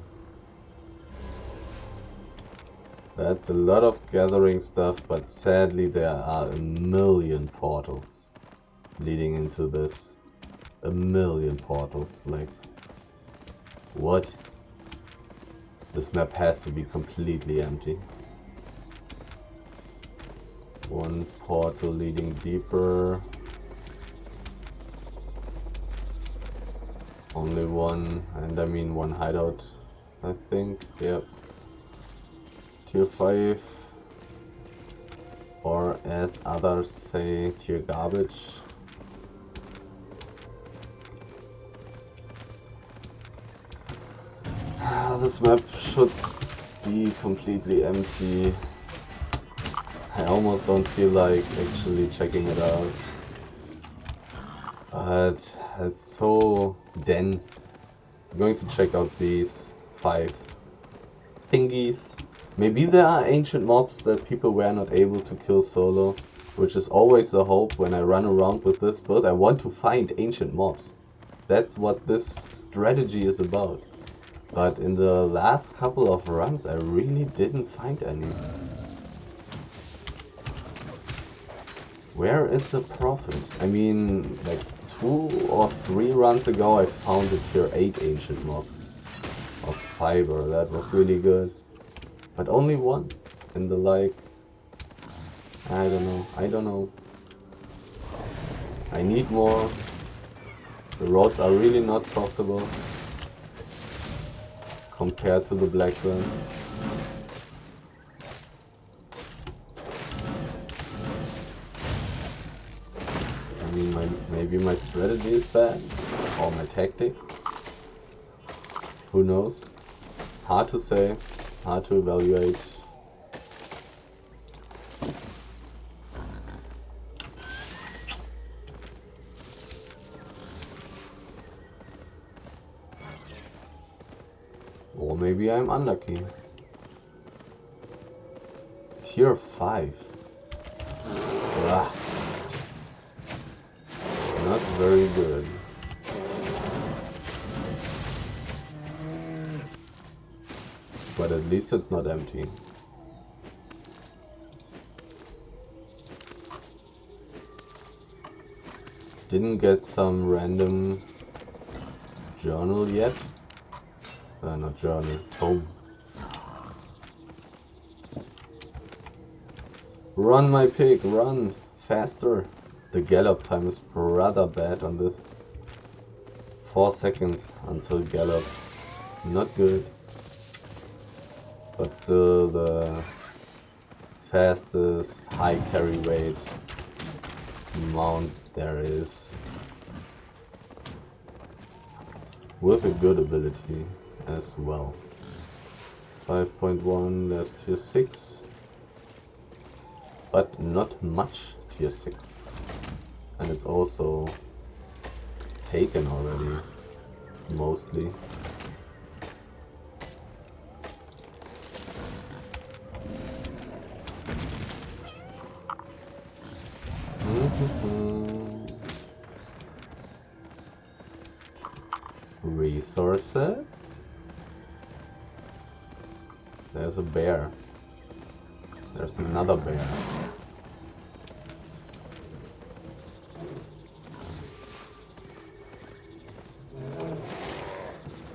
A: That's a lot of gathering stuff, but sadly there are a million portals leading into this. A million portals, like, what? This map has to be completely empty. One portal leading deeper. Only one, and I mean one hideout, I think. Yep. Tier 5. Or as others say, tier garbage. This map should be completely empty. I almost don't feel like actually checking it out. But it's so dense. I'm going to check out these 5 thingies. Maybe there are ancient mobs that people were not able to kill solo, which is always the hope when I run around with this build. I want to find ancient mobs. That's what this strategy is about. But in the last couple of runs, I really didn't find any. Where is the profit? I mean, like 2 or 3 runs ago, I found a tier 8 ancient mob of fiber. That was really good. But only one. In the like, I don't know. I need more. The roads are really not profitable compared to the black zone. I mean, maybe my strategy is bad, or my tactics. Who knows? Hard to say, hard to evaluate. Or maybe I'm unlucky. Tier 5. Ugh. Not very good. But at least it's not empty. Didn't get some random journal yet. Not journal, tome. Run, my pig, run! Faster! The gallop time is rather bad on this. 4 seconds until gallop. Not good. But still the fastest high carry weight mount there is. with a good ability as well. 5.1, there's tier 6, but not much tier 6. And it's also taken already, mostly. Resources. There's a bear. There's another bear.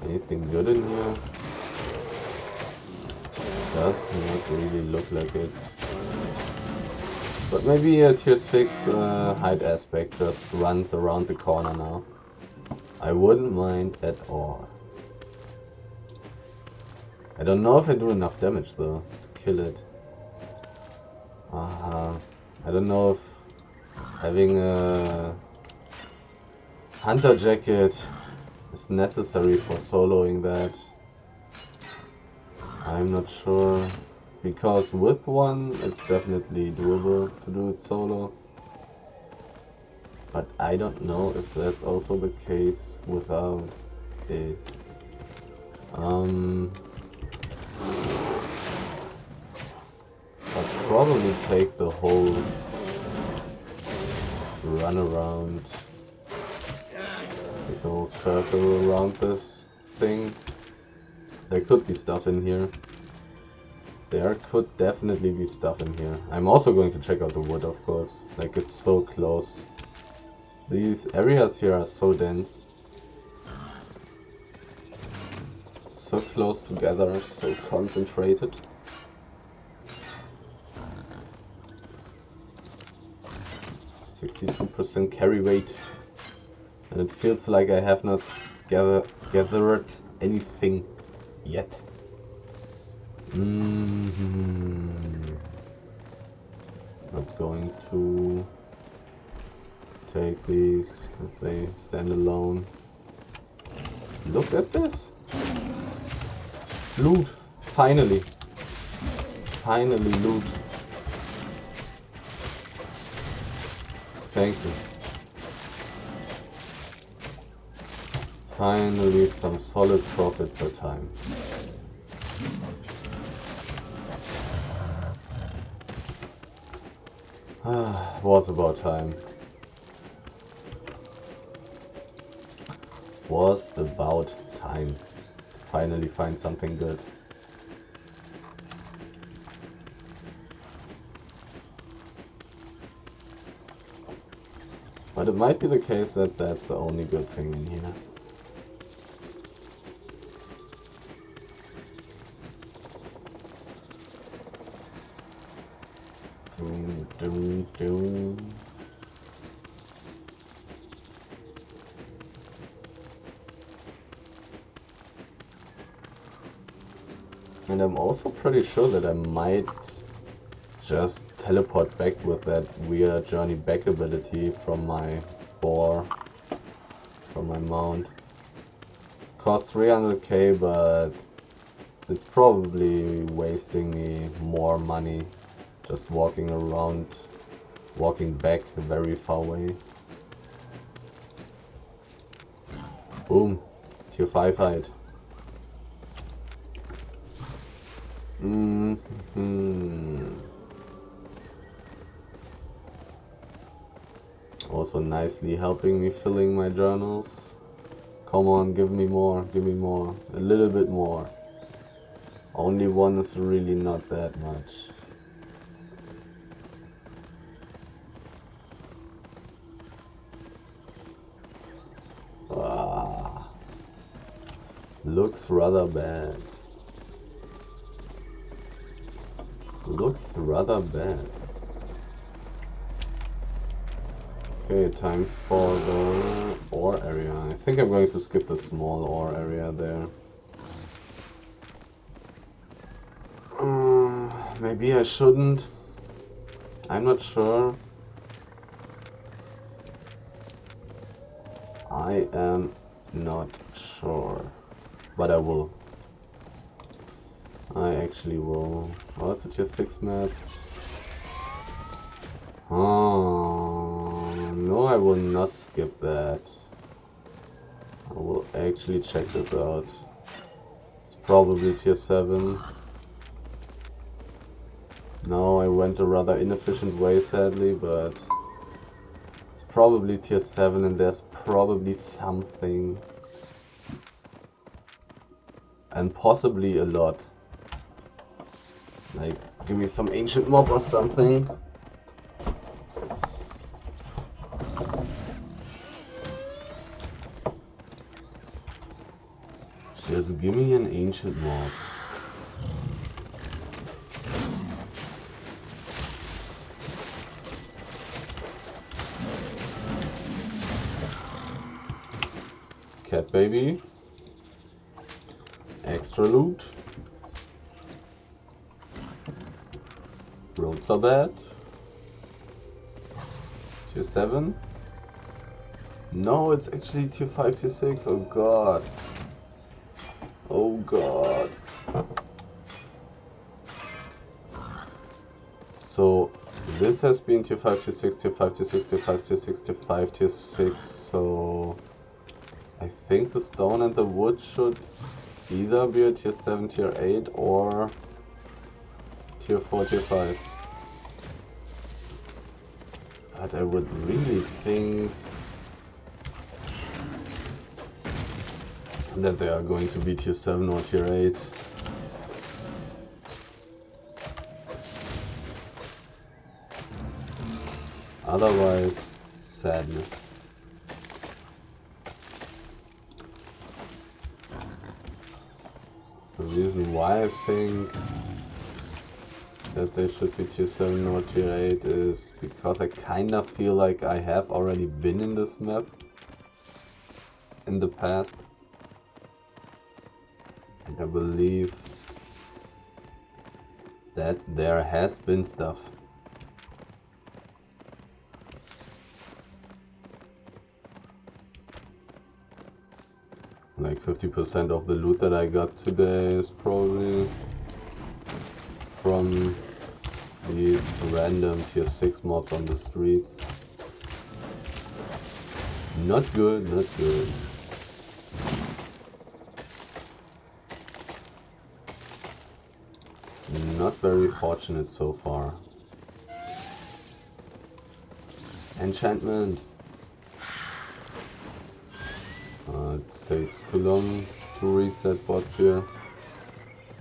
A: Anything good in here? Does not really look like it. But maybe a tier 6 height aspect just runs around the corner now. I wouldn't mind at all. I don't know if I do enough damage though to kill it. I don't know if having a hunter jacket is necessary for soloing that. I'm not sure, because with one it's definitely doable to do it solo. But I don't know if that's also the case without it. I'll probably take the whole run around, the whole circle around this thing. There could be stuff in here. There could definitely be stuff in here. I'm also going to check out the wood, of course. Like, it's so close. These areas here are so dense. So close together, so concentrated. %, carry weight. And it feels like I have not gathered anything yet. Not going to take these if they stand alone. Look at this! Loot! Finally! Finally loot! Thank you. Finally some solid profit per time. Was about time. Was about time. Finally find something good. But it might be the case that that's the only good thing in here. And I'm also pretty sure that I might just teleport back with that weird journey back ability from my boar, from my mount. Costs 300k, but it's probably wasting me more money just walking around, walking back very far away. Boom, tier 5 height. Also nicely helping me filling my journals. Come on, give me more, a little bit more. Only one is really not that much. Looks rather bad. Looks rather bad. Okay, time for the ore area. I think I'm going to skip the small ore area there. Maybe I shouldn't. I'm not sure. I am not sure. But I will. I actually will. Oh, it's a tier 6 map. Oh, no, I will not skip that. I will actually check this out. It's probably tier 7. No, I went a rather inefficient way, sadly, but it's probably tier 7 and there's probably something. And possibly a lot. Like, give me some ancient mob or something. Just give me an ancient mob. Cat baby. Extra loot. Roads are bad. Tier 7. No, it's actually tier 5, tier 6. Oh god. Oh god. So this has been tier 5, tier 6, tier 5, tier 6, tier 5, tier 6, tier 5, tier 6. So I think the stone and the wood should either be a tier 7, tier 8 or tier 4, tier 5. But I would really think that they are going to be tier 7 or tier 8. Otherwise, sadness. The reason why I think that they should be tier 7 or tier 8 is because I kinda feel like I have already been in this map in the past. And I believe that there has been stuff. Like 50% of the loot that I got today is probably from these random tier 6 mobs on the streets. Not good, not good. Not very fortunate so far. Enchantment. It takes too long to reset bots here.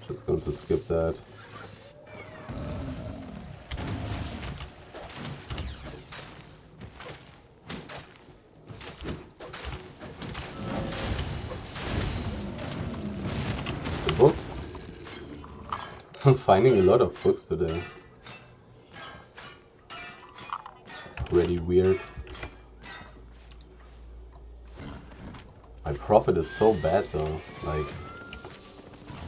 A: Just going to skip that. The book? I'm finding a lot of books today. Pretty weird. My profit is so bad though, like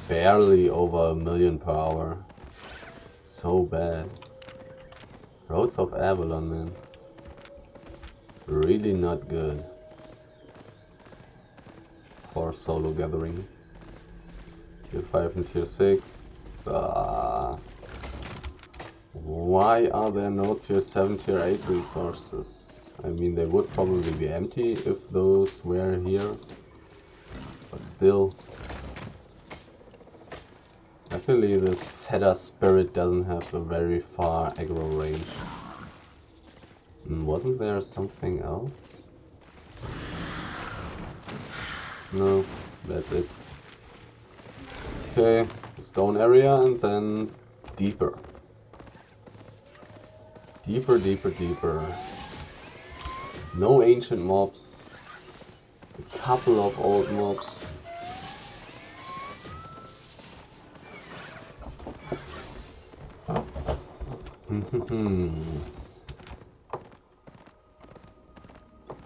A: barely over 1 million per hour. So bad. Roads of Avalon, man. Really not good for solo gathering. Tier 5 and tier 6. Why are there no tier 7, tier 8 resources? I mean, they would probably be empty if those were here. But still. I believe this setter spirit doesn't have a very far aggro range. Wasn't there something else? No, that's it. Okay, stone area and then deeper. Deeper, deeper, deeper. No ancient mobs. A couple of old mobs.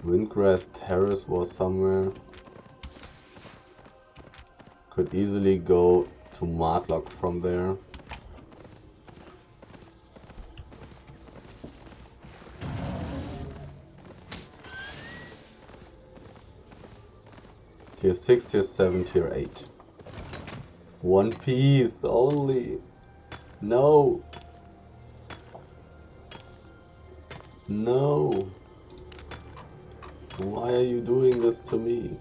A: Windgrass Terrace was somewhere. Could easily go to Martlock from there. Tier 6, Tier 7, Tier 8. One piece only. No. No. Why are you doing this to me?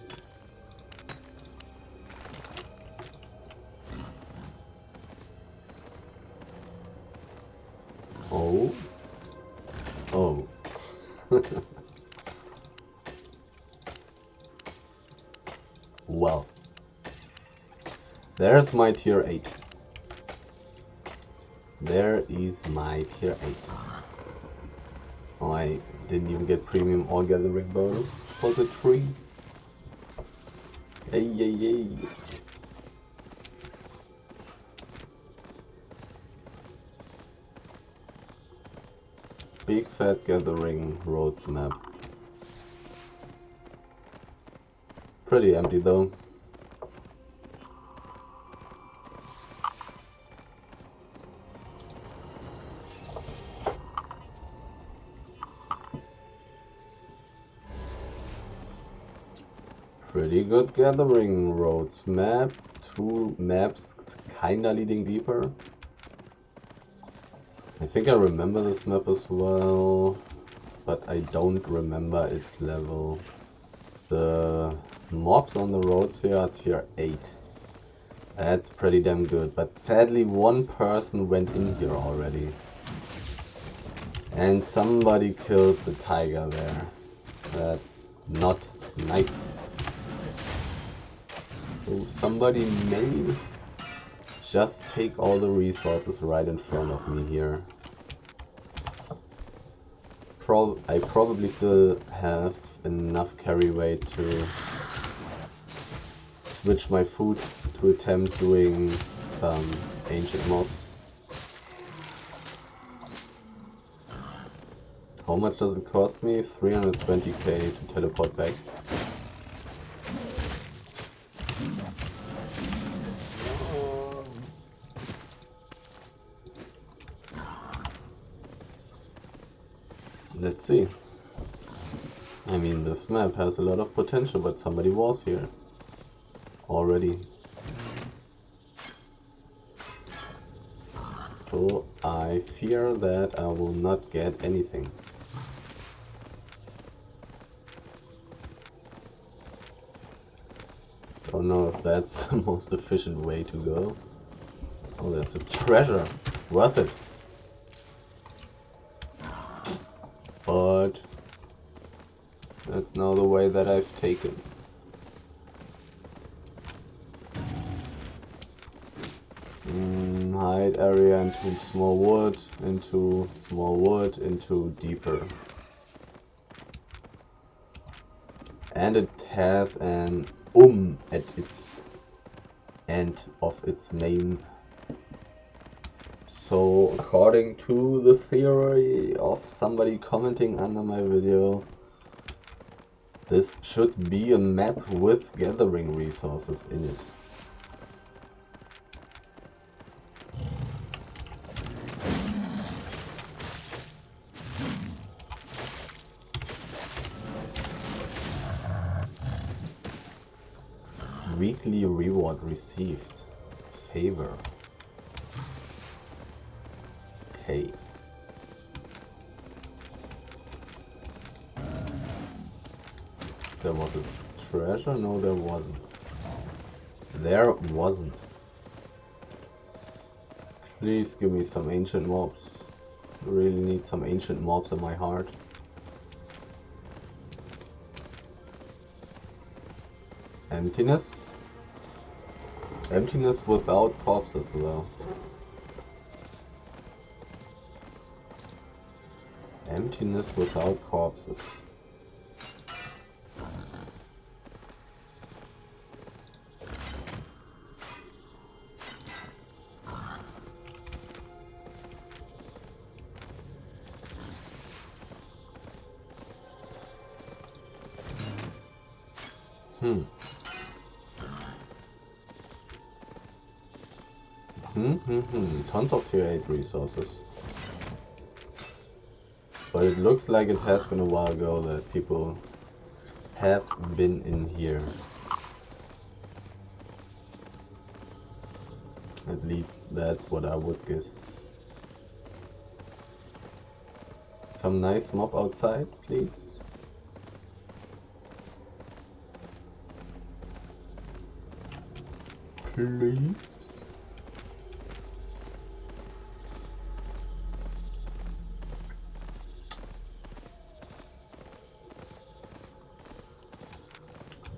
A: Oh. Oh. Well. There's my Tier 8. There is my Tier 8. Oh, I didn't even get premium or gathering bonus for the tree. Hey, yay, yay. Big fat gathering roads map. Pretty empty though. Pretty good gathering roads map. 2 maps kinda leading deeper. I think I remember this map as well, but I don't remember its level. The mobs on the roads here are Tier 8. That's pretty damn good, but sadly one person went in here already. And somebody killed the tiger there. That's not nice. So somebody may just take all the resources right in front of me here. I probably still have enough carry weight to switch my food to attempt doing some ancient mobs. How much does it cost me? 320k to teleport back. Let's see. I mean, this map has a lot of potential, but somebody was here already. So I fear that I will not get anything. Don't know if that's the most efficient way to go. Oh, there's a treasure. Worth it. But that's now the way that I've taken. Hide area into small wood, into small wood, into deeper. And it has an at its end of its name. So according to the theory of somebody commenting under my video, this should be a map with gathering resources in it. Weekly reward received. Favor. Okay. There was a treasure? No, there wasn't. There wasn't. Please give me some ancient mobs. I really need some ancient mobs in my heart. Emptiness. Emptiness without corpses though. Emptiness without corpses. Tons of tier 8 resources. But it looks like it has been a while ago that people have been in here. At least that's what I would guess. Some nice mob outside, please. Please.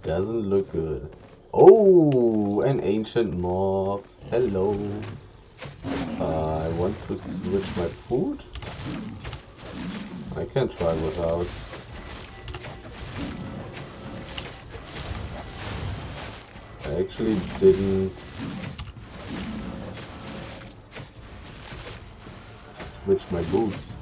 A: Doesn't look good. Oh, an ancient mob. Hello. I want to switch my food. I can try without. I actually didn't switch my boots.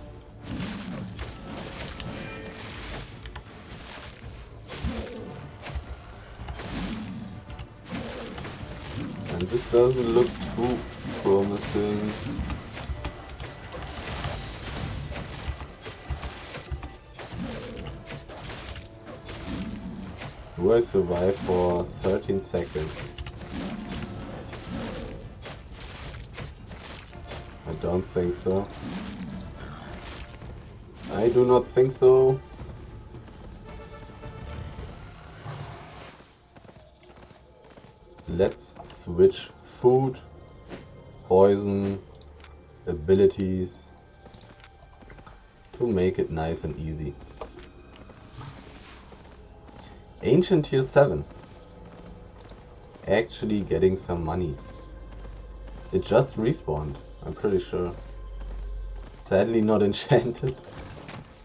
A: And this doesn't look too promising. Do I survive for 13 seconds? I don't think so. I do not think so. Let's switch food, poison, abilities to make it nice and easy. Ancient tier 7. Actually getting some money. It just respawned, I'm pretty sure. Sadly not enchanted,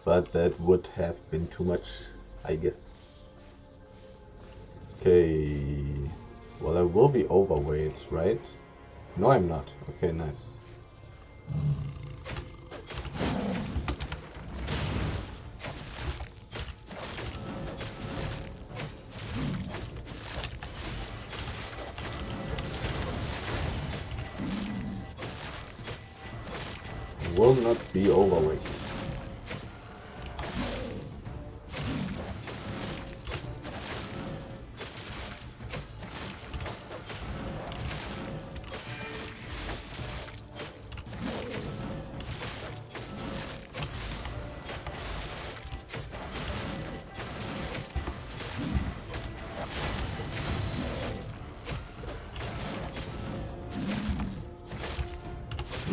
A: but that would have been too much, I guess. Okay, well I will be overweight, right? No, I'm not. Okay, nice. Will not be overweight.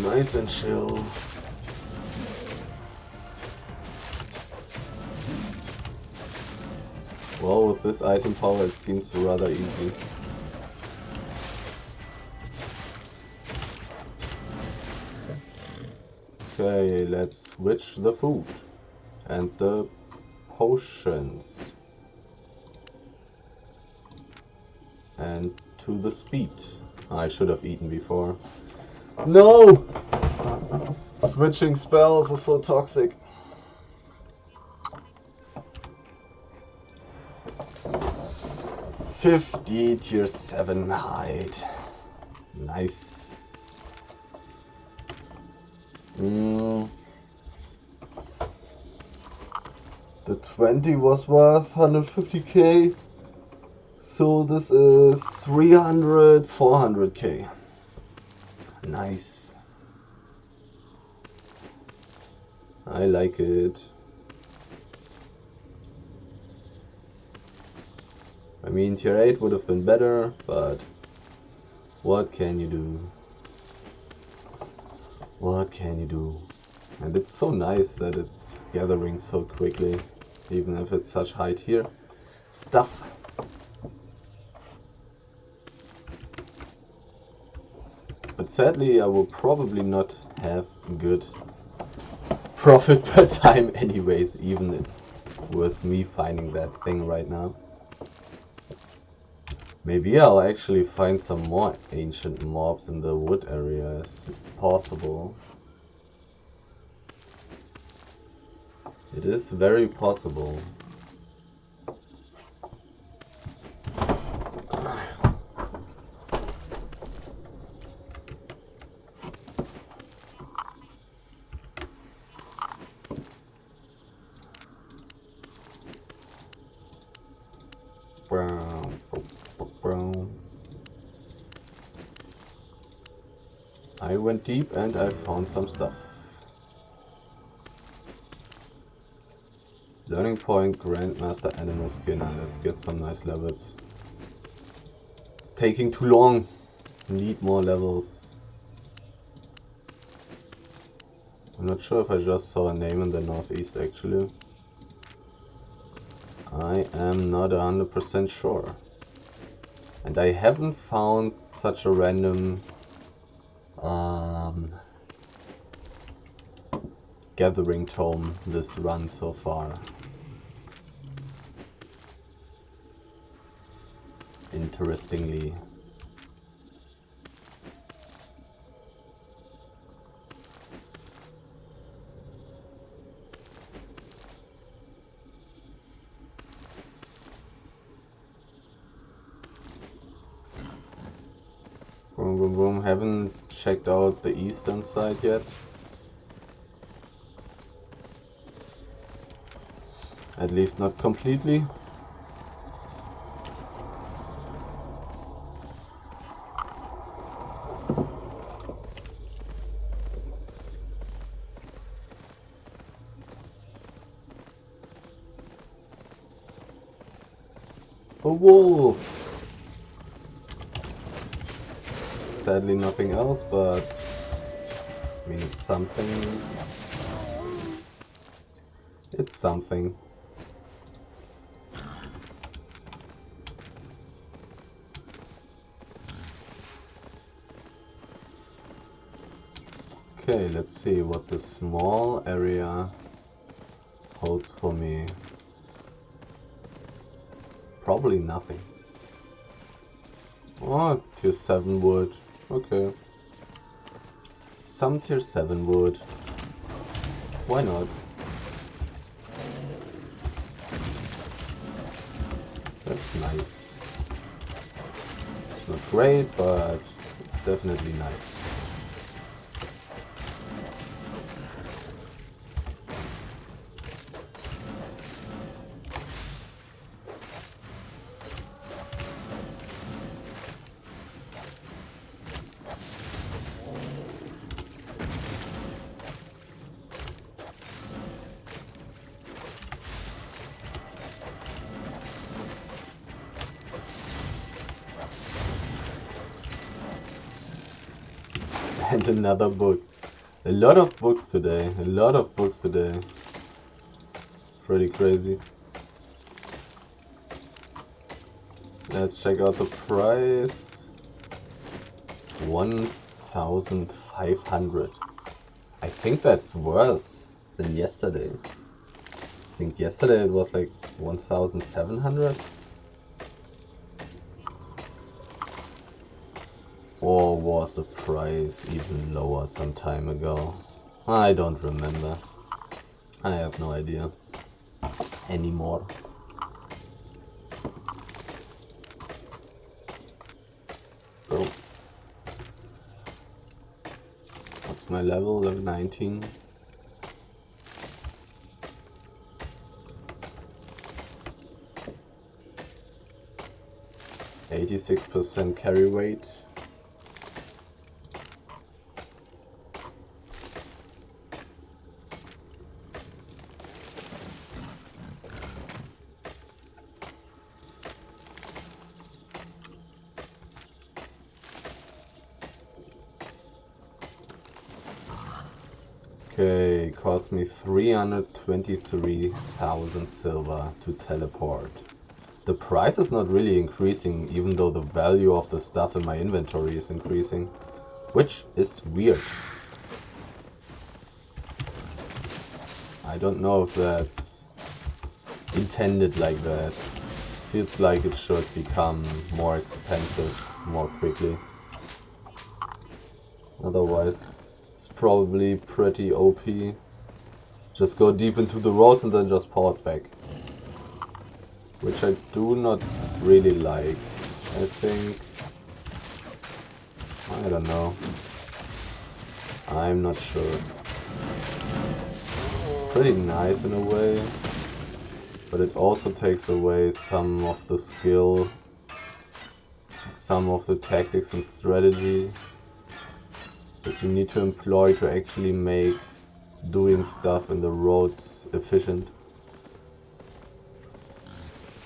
A: Nice and chill. Well, with this item power it seems rather easy. Okay, let's switch the food and the potions. And to the speed. I should have eaten before. No! Switching spells is so toxic. $50 tier 7 hide. Nice. The 20 was worth 150k. So this is 300, 400k. Nice. I like it. I mean, tier 8 would have been better, but what can you do? What can you do? And it's so nice that it's gathering so quickly, even if it's such high tier stuff. But sadly, I will probably not have good profit per time anyways, even with me finding that thing right now. Maybe I'll actually find some more ancient mobs in the wood areas. It's possible. It is very possible. went deep and I found some stuff. Learning point, Grandmaster Animal Skinner. Let's get some nice levels. It's taking too long. Need more levels. I'm not sure if I just saw a name in the northeast actually. I am not 100% sure. And I haven't found such a random gathering tome this run so far. Interestingly. Boom, boom, boom. Haven't checked out the eastern side yet. At least not completely. A wolf! Sadly nothing else, but I mean it's something. It's something. Okay, let's see what this small area holds for me. Probably nothing. Oh, tier 7 wood. Okay. Some tier 7 wood. Why not? That's nice. It's not great, but it's definitely nice. And another book. A lot of books today. A lot of books today. Pretty crazy. Let's check out the price. 1,500. I think that's worse than yesterday. I think yesterday it was like 1,700. Or was the price even lower some time ago? I don't remember. I have no idea anymore. Bro. What's my level? Level 19. %carry weight. Okay, cost me 323,000 silver to teleport. The price is not really increasing, even though the value of the stuff in my inventory is increasing, which is weird. I don't know if that's intended like that. Feels like it should become more expensive more quickly. Otherwise, it's probably pretty OP. Just go deep into the roads and then just port back. Which I do not really like. I think... I don't know. I'm not sure. Pretty nice in a way. But it also takes away some of the skill. Some of the tactics and strategy. that you need to employ to actually make doing stuff in the roads efficient.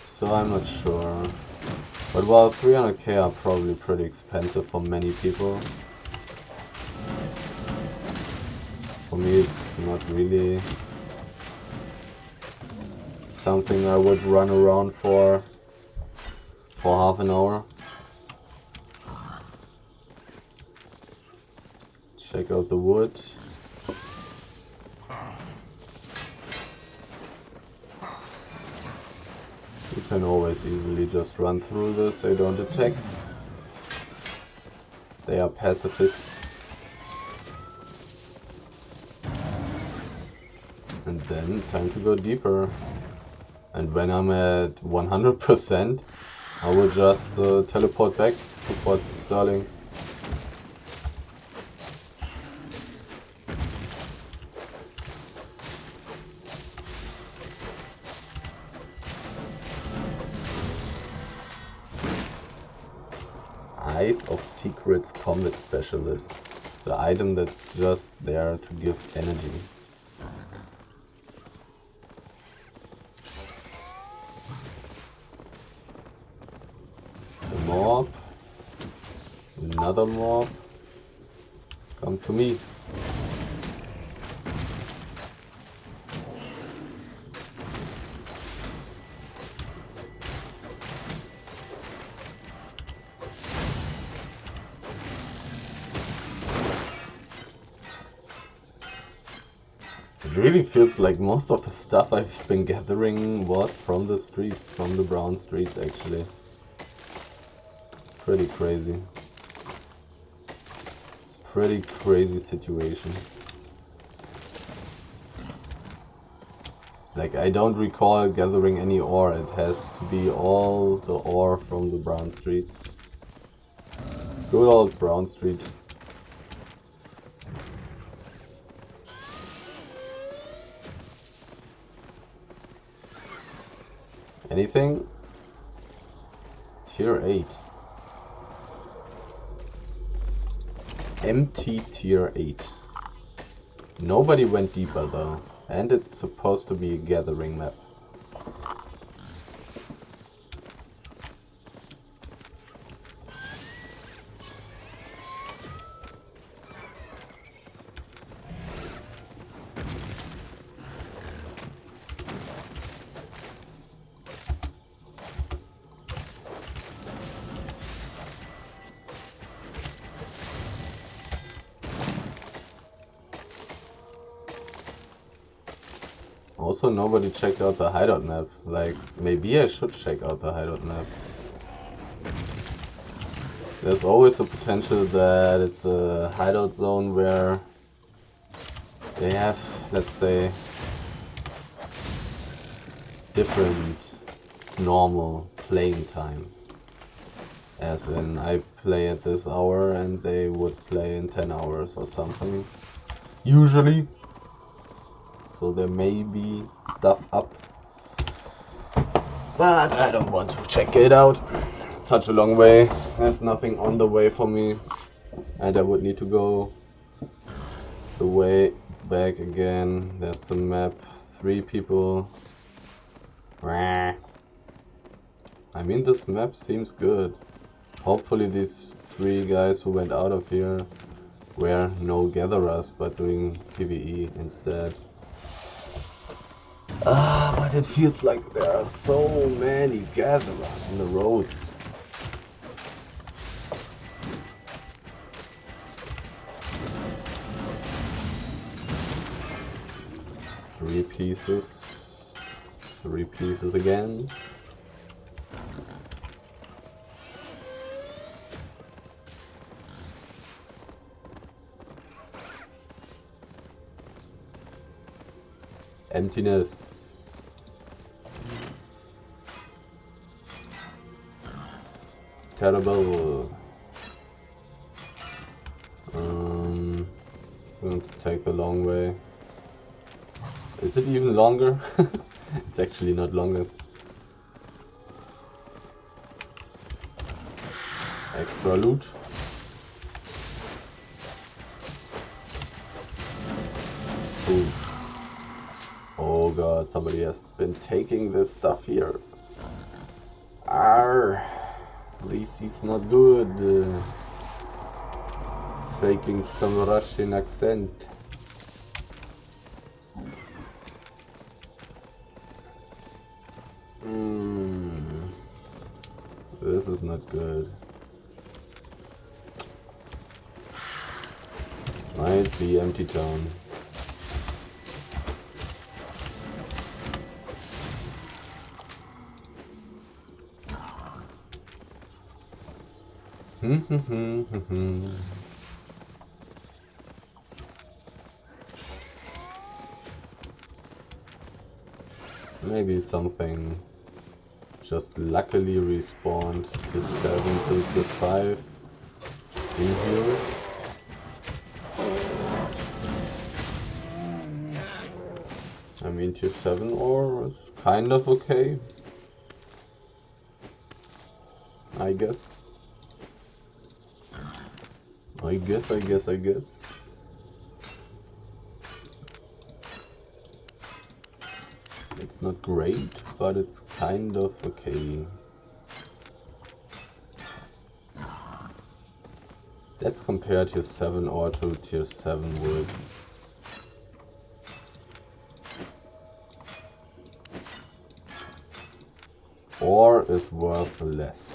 A: So I'm not sure. But well, 300k are probably pretty expensive for many people. For me it's not really something I would run around for half an hour. Check out the wood. You can always easily just run through this, they don't attack. They are pacifists. And then time to go deeper. And when I'm at 100%, I will just teleport back to Fort Sterling. Eyes of Secrets Combat Specialist. The item that's just there to give energy. The mob. Another mob. Come to me. It really feels like most of the stuff I've been gathering was from the streets, from the brown streets actually. Pretty crazy. Pretty crazy situation. Like, I don't recall gathering any ore, it has to be all the ore from the brown streets. Good old Brown Street. Anything? Tier 8. Empty tier 8. Nobody went deeper though. And it's supposed to be a gathering map. Also, nobody checked out the hideout map. Like, maybe I should check out the hideout map. There's always a potential that it's a hideout zone where they have, let's say, different normal playing time. As in, I play at this hour and they would play in 10 hours or something. Usually. So there may be stuff up, but I don't want to check it out. It's such a long way, there's nothing on the way for me, and I would need to go the way back again. There's the map, 3 people. I mean, this map seems good. Hopefully these 3 guys who went out of here were no gatherers, but doing PvE instead. But it feels like there are so many gatherers in the roads. Three pieces again. Emptiness. Terrible. I'm going to take the long way. Is it even longer? It's actually not longer. Extra loot. food. Oh god, somebody has been taking this stuff here. Arr, this is not good. Faking some Russian accent. This is not good. Might be empty town. Maybe something just luckily respawned to 7 to 5 in here. I mean, tier 7 ore is kind of okay. I guess. I guess. It's not great, but it's kind of okay. Let's compare tier 7 ore to tier 7 wood. Ore is worth less.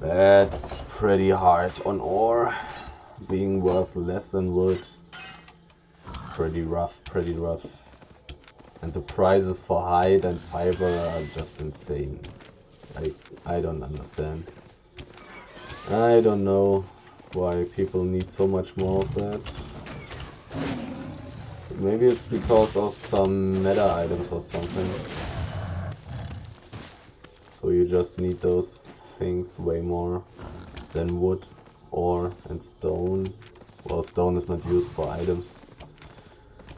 A: That's pretty hard on ore. Being worth less than wood. Pretty rough. And the prices for hide and fiber are just insane. I don't understand. I don't know why people need so much more of that. Maybe it's because of some meta items or something. So you just need those things way more than wood, ore and stone. Well, stone is not used for items.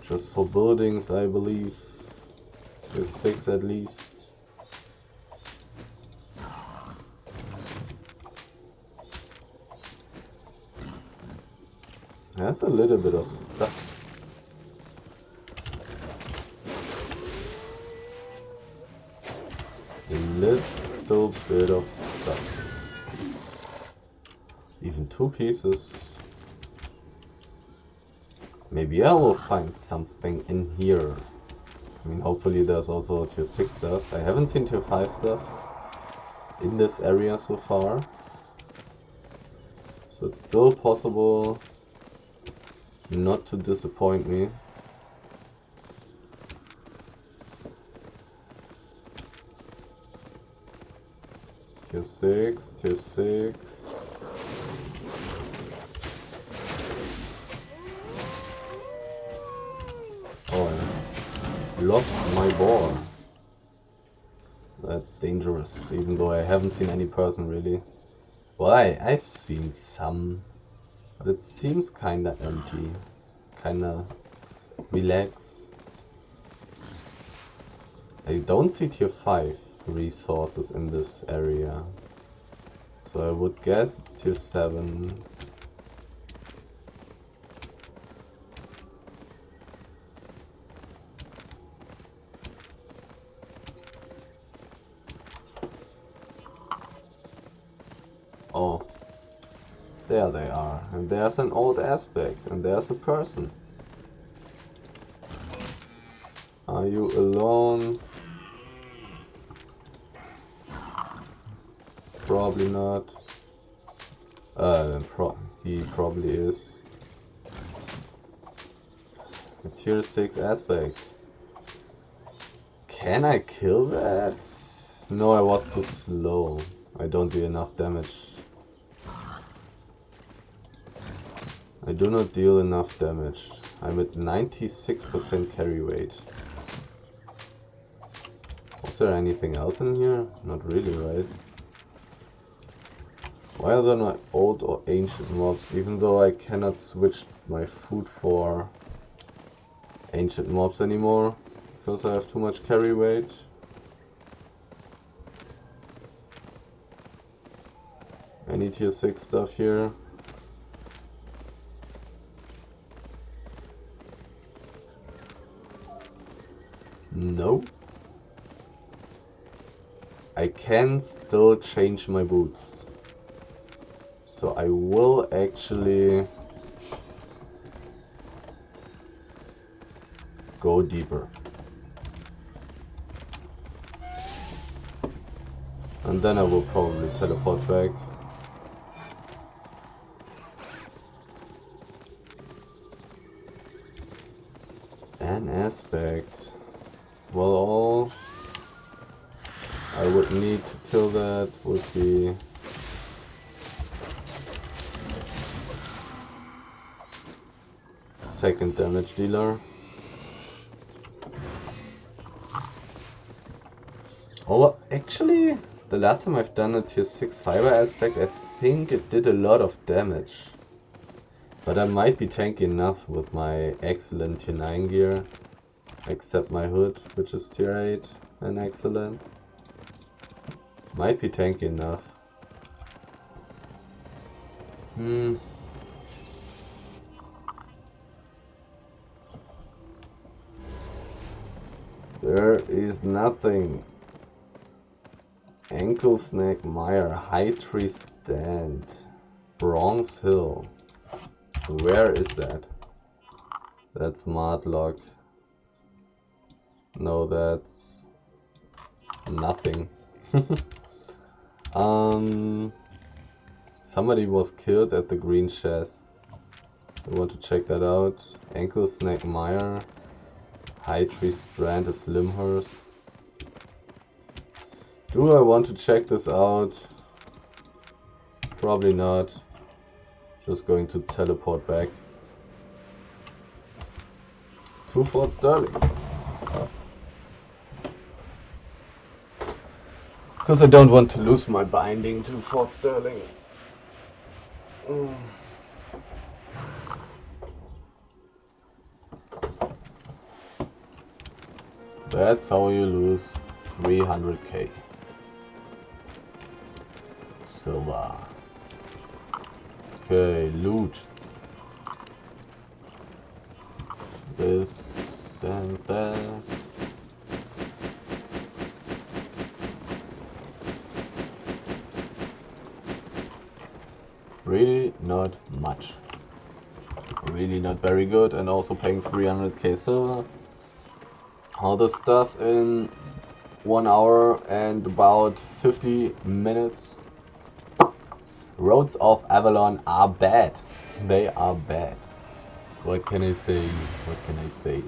A: Just for buildings, I believe. There's 6 at least. There's a little bit of stuff. A little bit of stuff. Even 2 pieces. Maybe I will find something in here. I mean, hopefully there's also tier 6 stuff. I haven't seen tier 5 stuff in this area so far. So it's still possible not to disappoint me. Tier 6, tier 6. Oh, I lost my boar. That's dangerous, even though I haven't seen any person really. Well, I've seen some, but it seems kinda empty. It's kinda relaxed. I don't see tier 5 resources in this area. So I would guess it's tier 7. Oh, there they are. And there's an old aspect, and there's a person. Are you alone? Probably not. He probably is. A tier 6 aspect. Can I kill that? No, I was too slow. I don't do enough damage. I do not deal enough damage. I'm at 96% carry weight. Was there anything else in here? Not really, right? Why are there not old or ancient mobs, even though I cannot switch my food for ancient mobs anymore? Because I have too much carry weight? Any tier 6 stuff here? No. I can still change my boots. So I will actually go deeper. And then I will probably teleport back. An aspect. Well, all I would need to kill that would be second damage dealer. Oh, actually, the last time I've done a tier 6 fiber aspect, I think it did a lot of damage. But I might be tanky enough with my excellent tier 9 gear. Except my hood, which is tier 8 and excellent. Might be tanky enough. There is nothing. Ankle Snake Mire, High Tree Stand, Bronze Hill. Where is that? That's Martlock. No, that's nothing. Somebody was killed at the green chest. I want to check that out. Ankle Snake Mire, High Tree Strand is Limhurst. Do I want to check this out? Probably not. Just going to teleport back to Fort Sterling. Because I don't want to lose my binding to Fort Sterling. That's how you lose 300k. Silver. Okay, loot. This and that. Really not much. Really not very good, and also paying 300k silver. All this stuff in 1 hour and about 50 minutes. Roads of Avalon are bad. They are bad. What can I say? What can I say?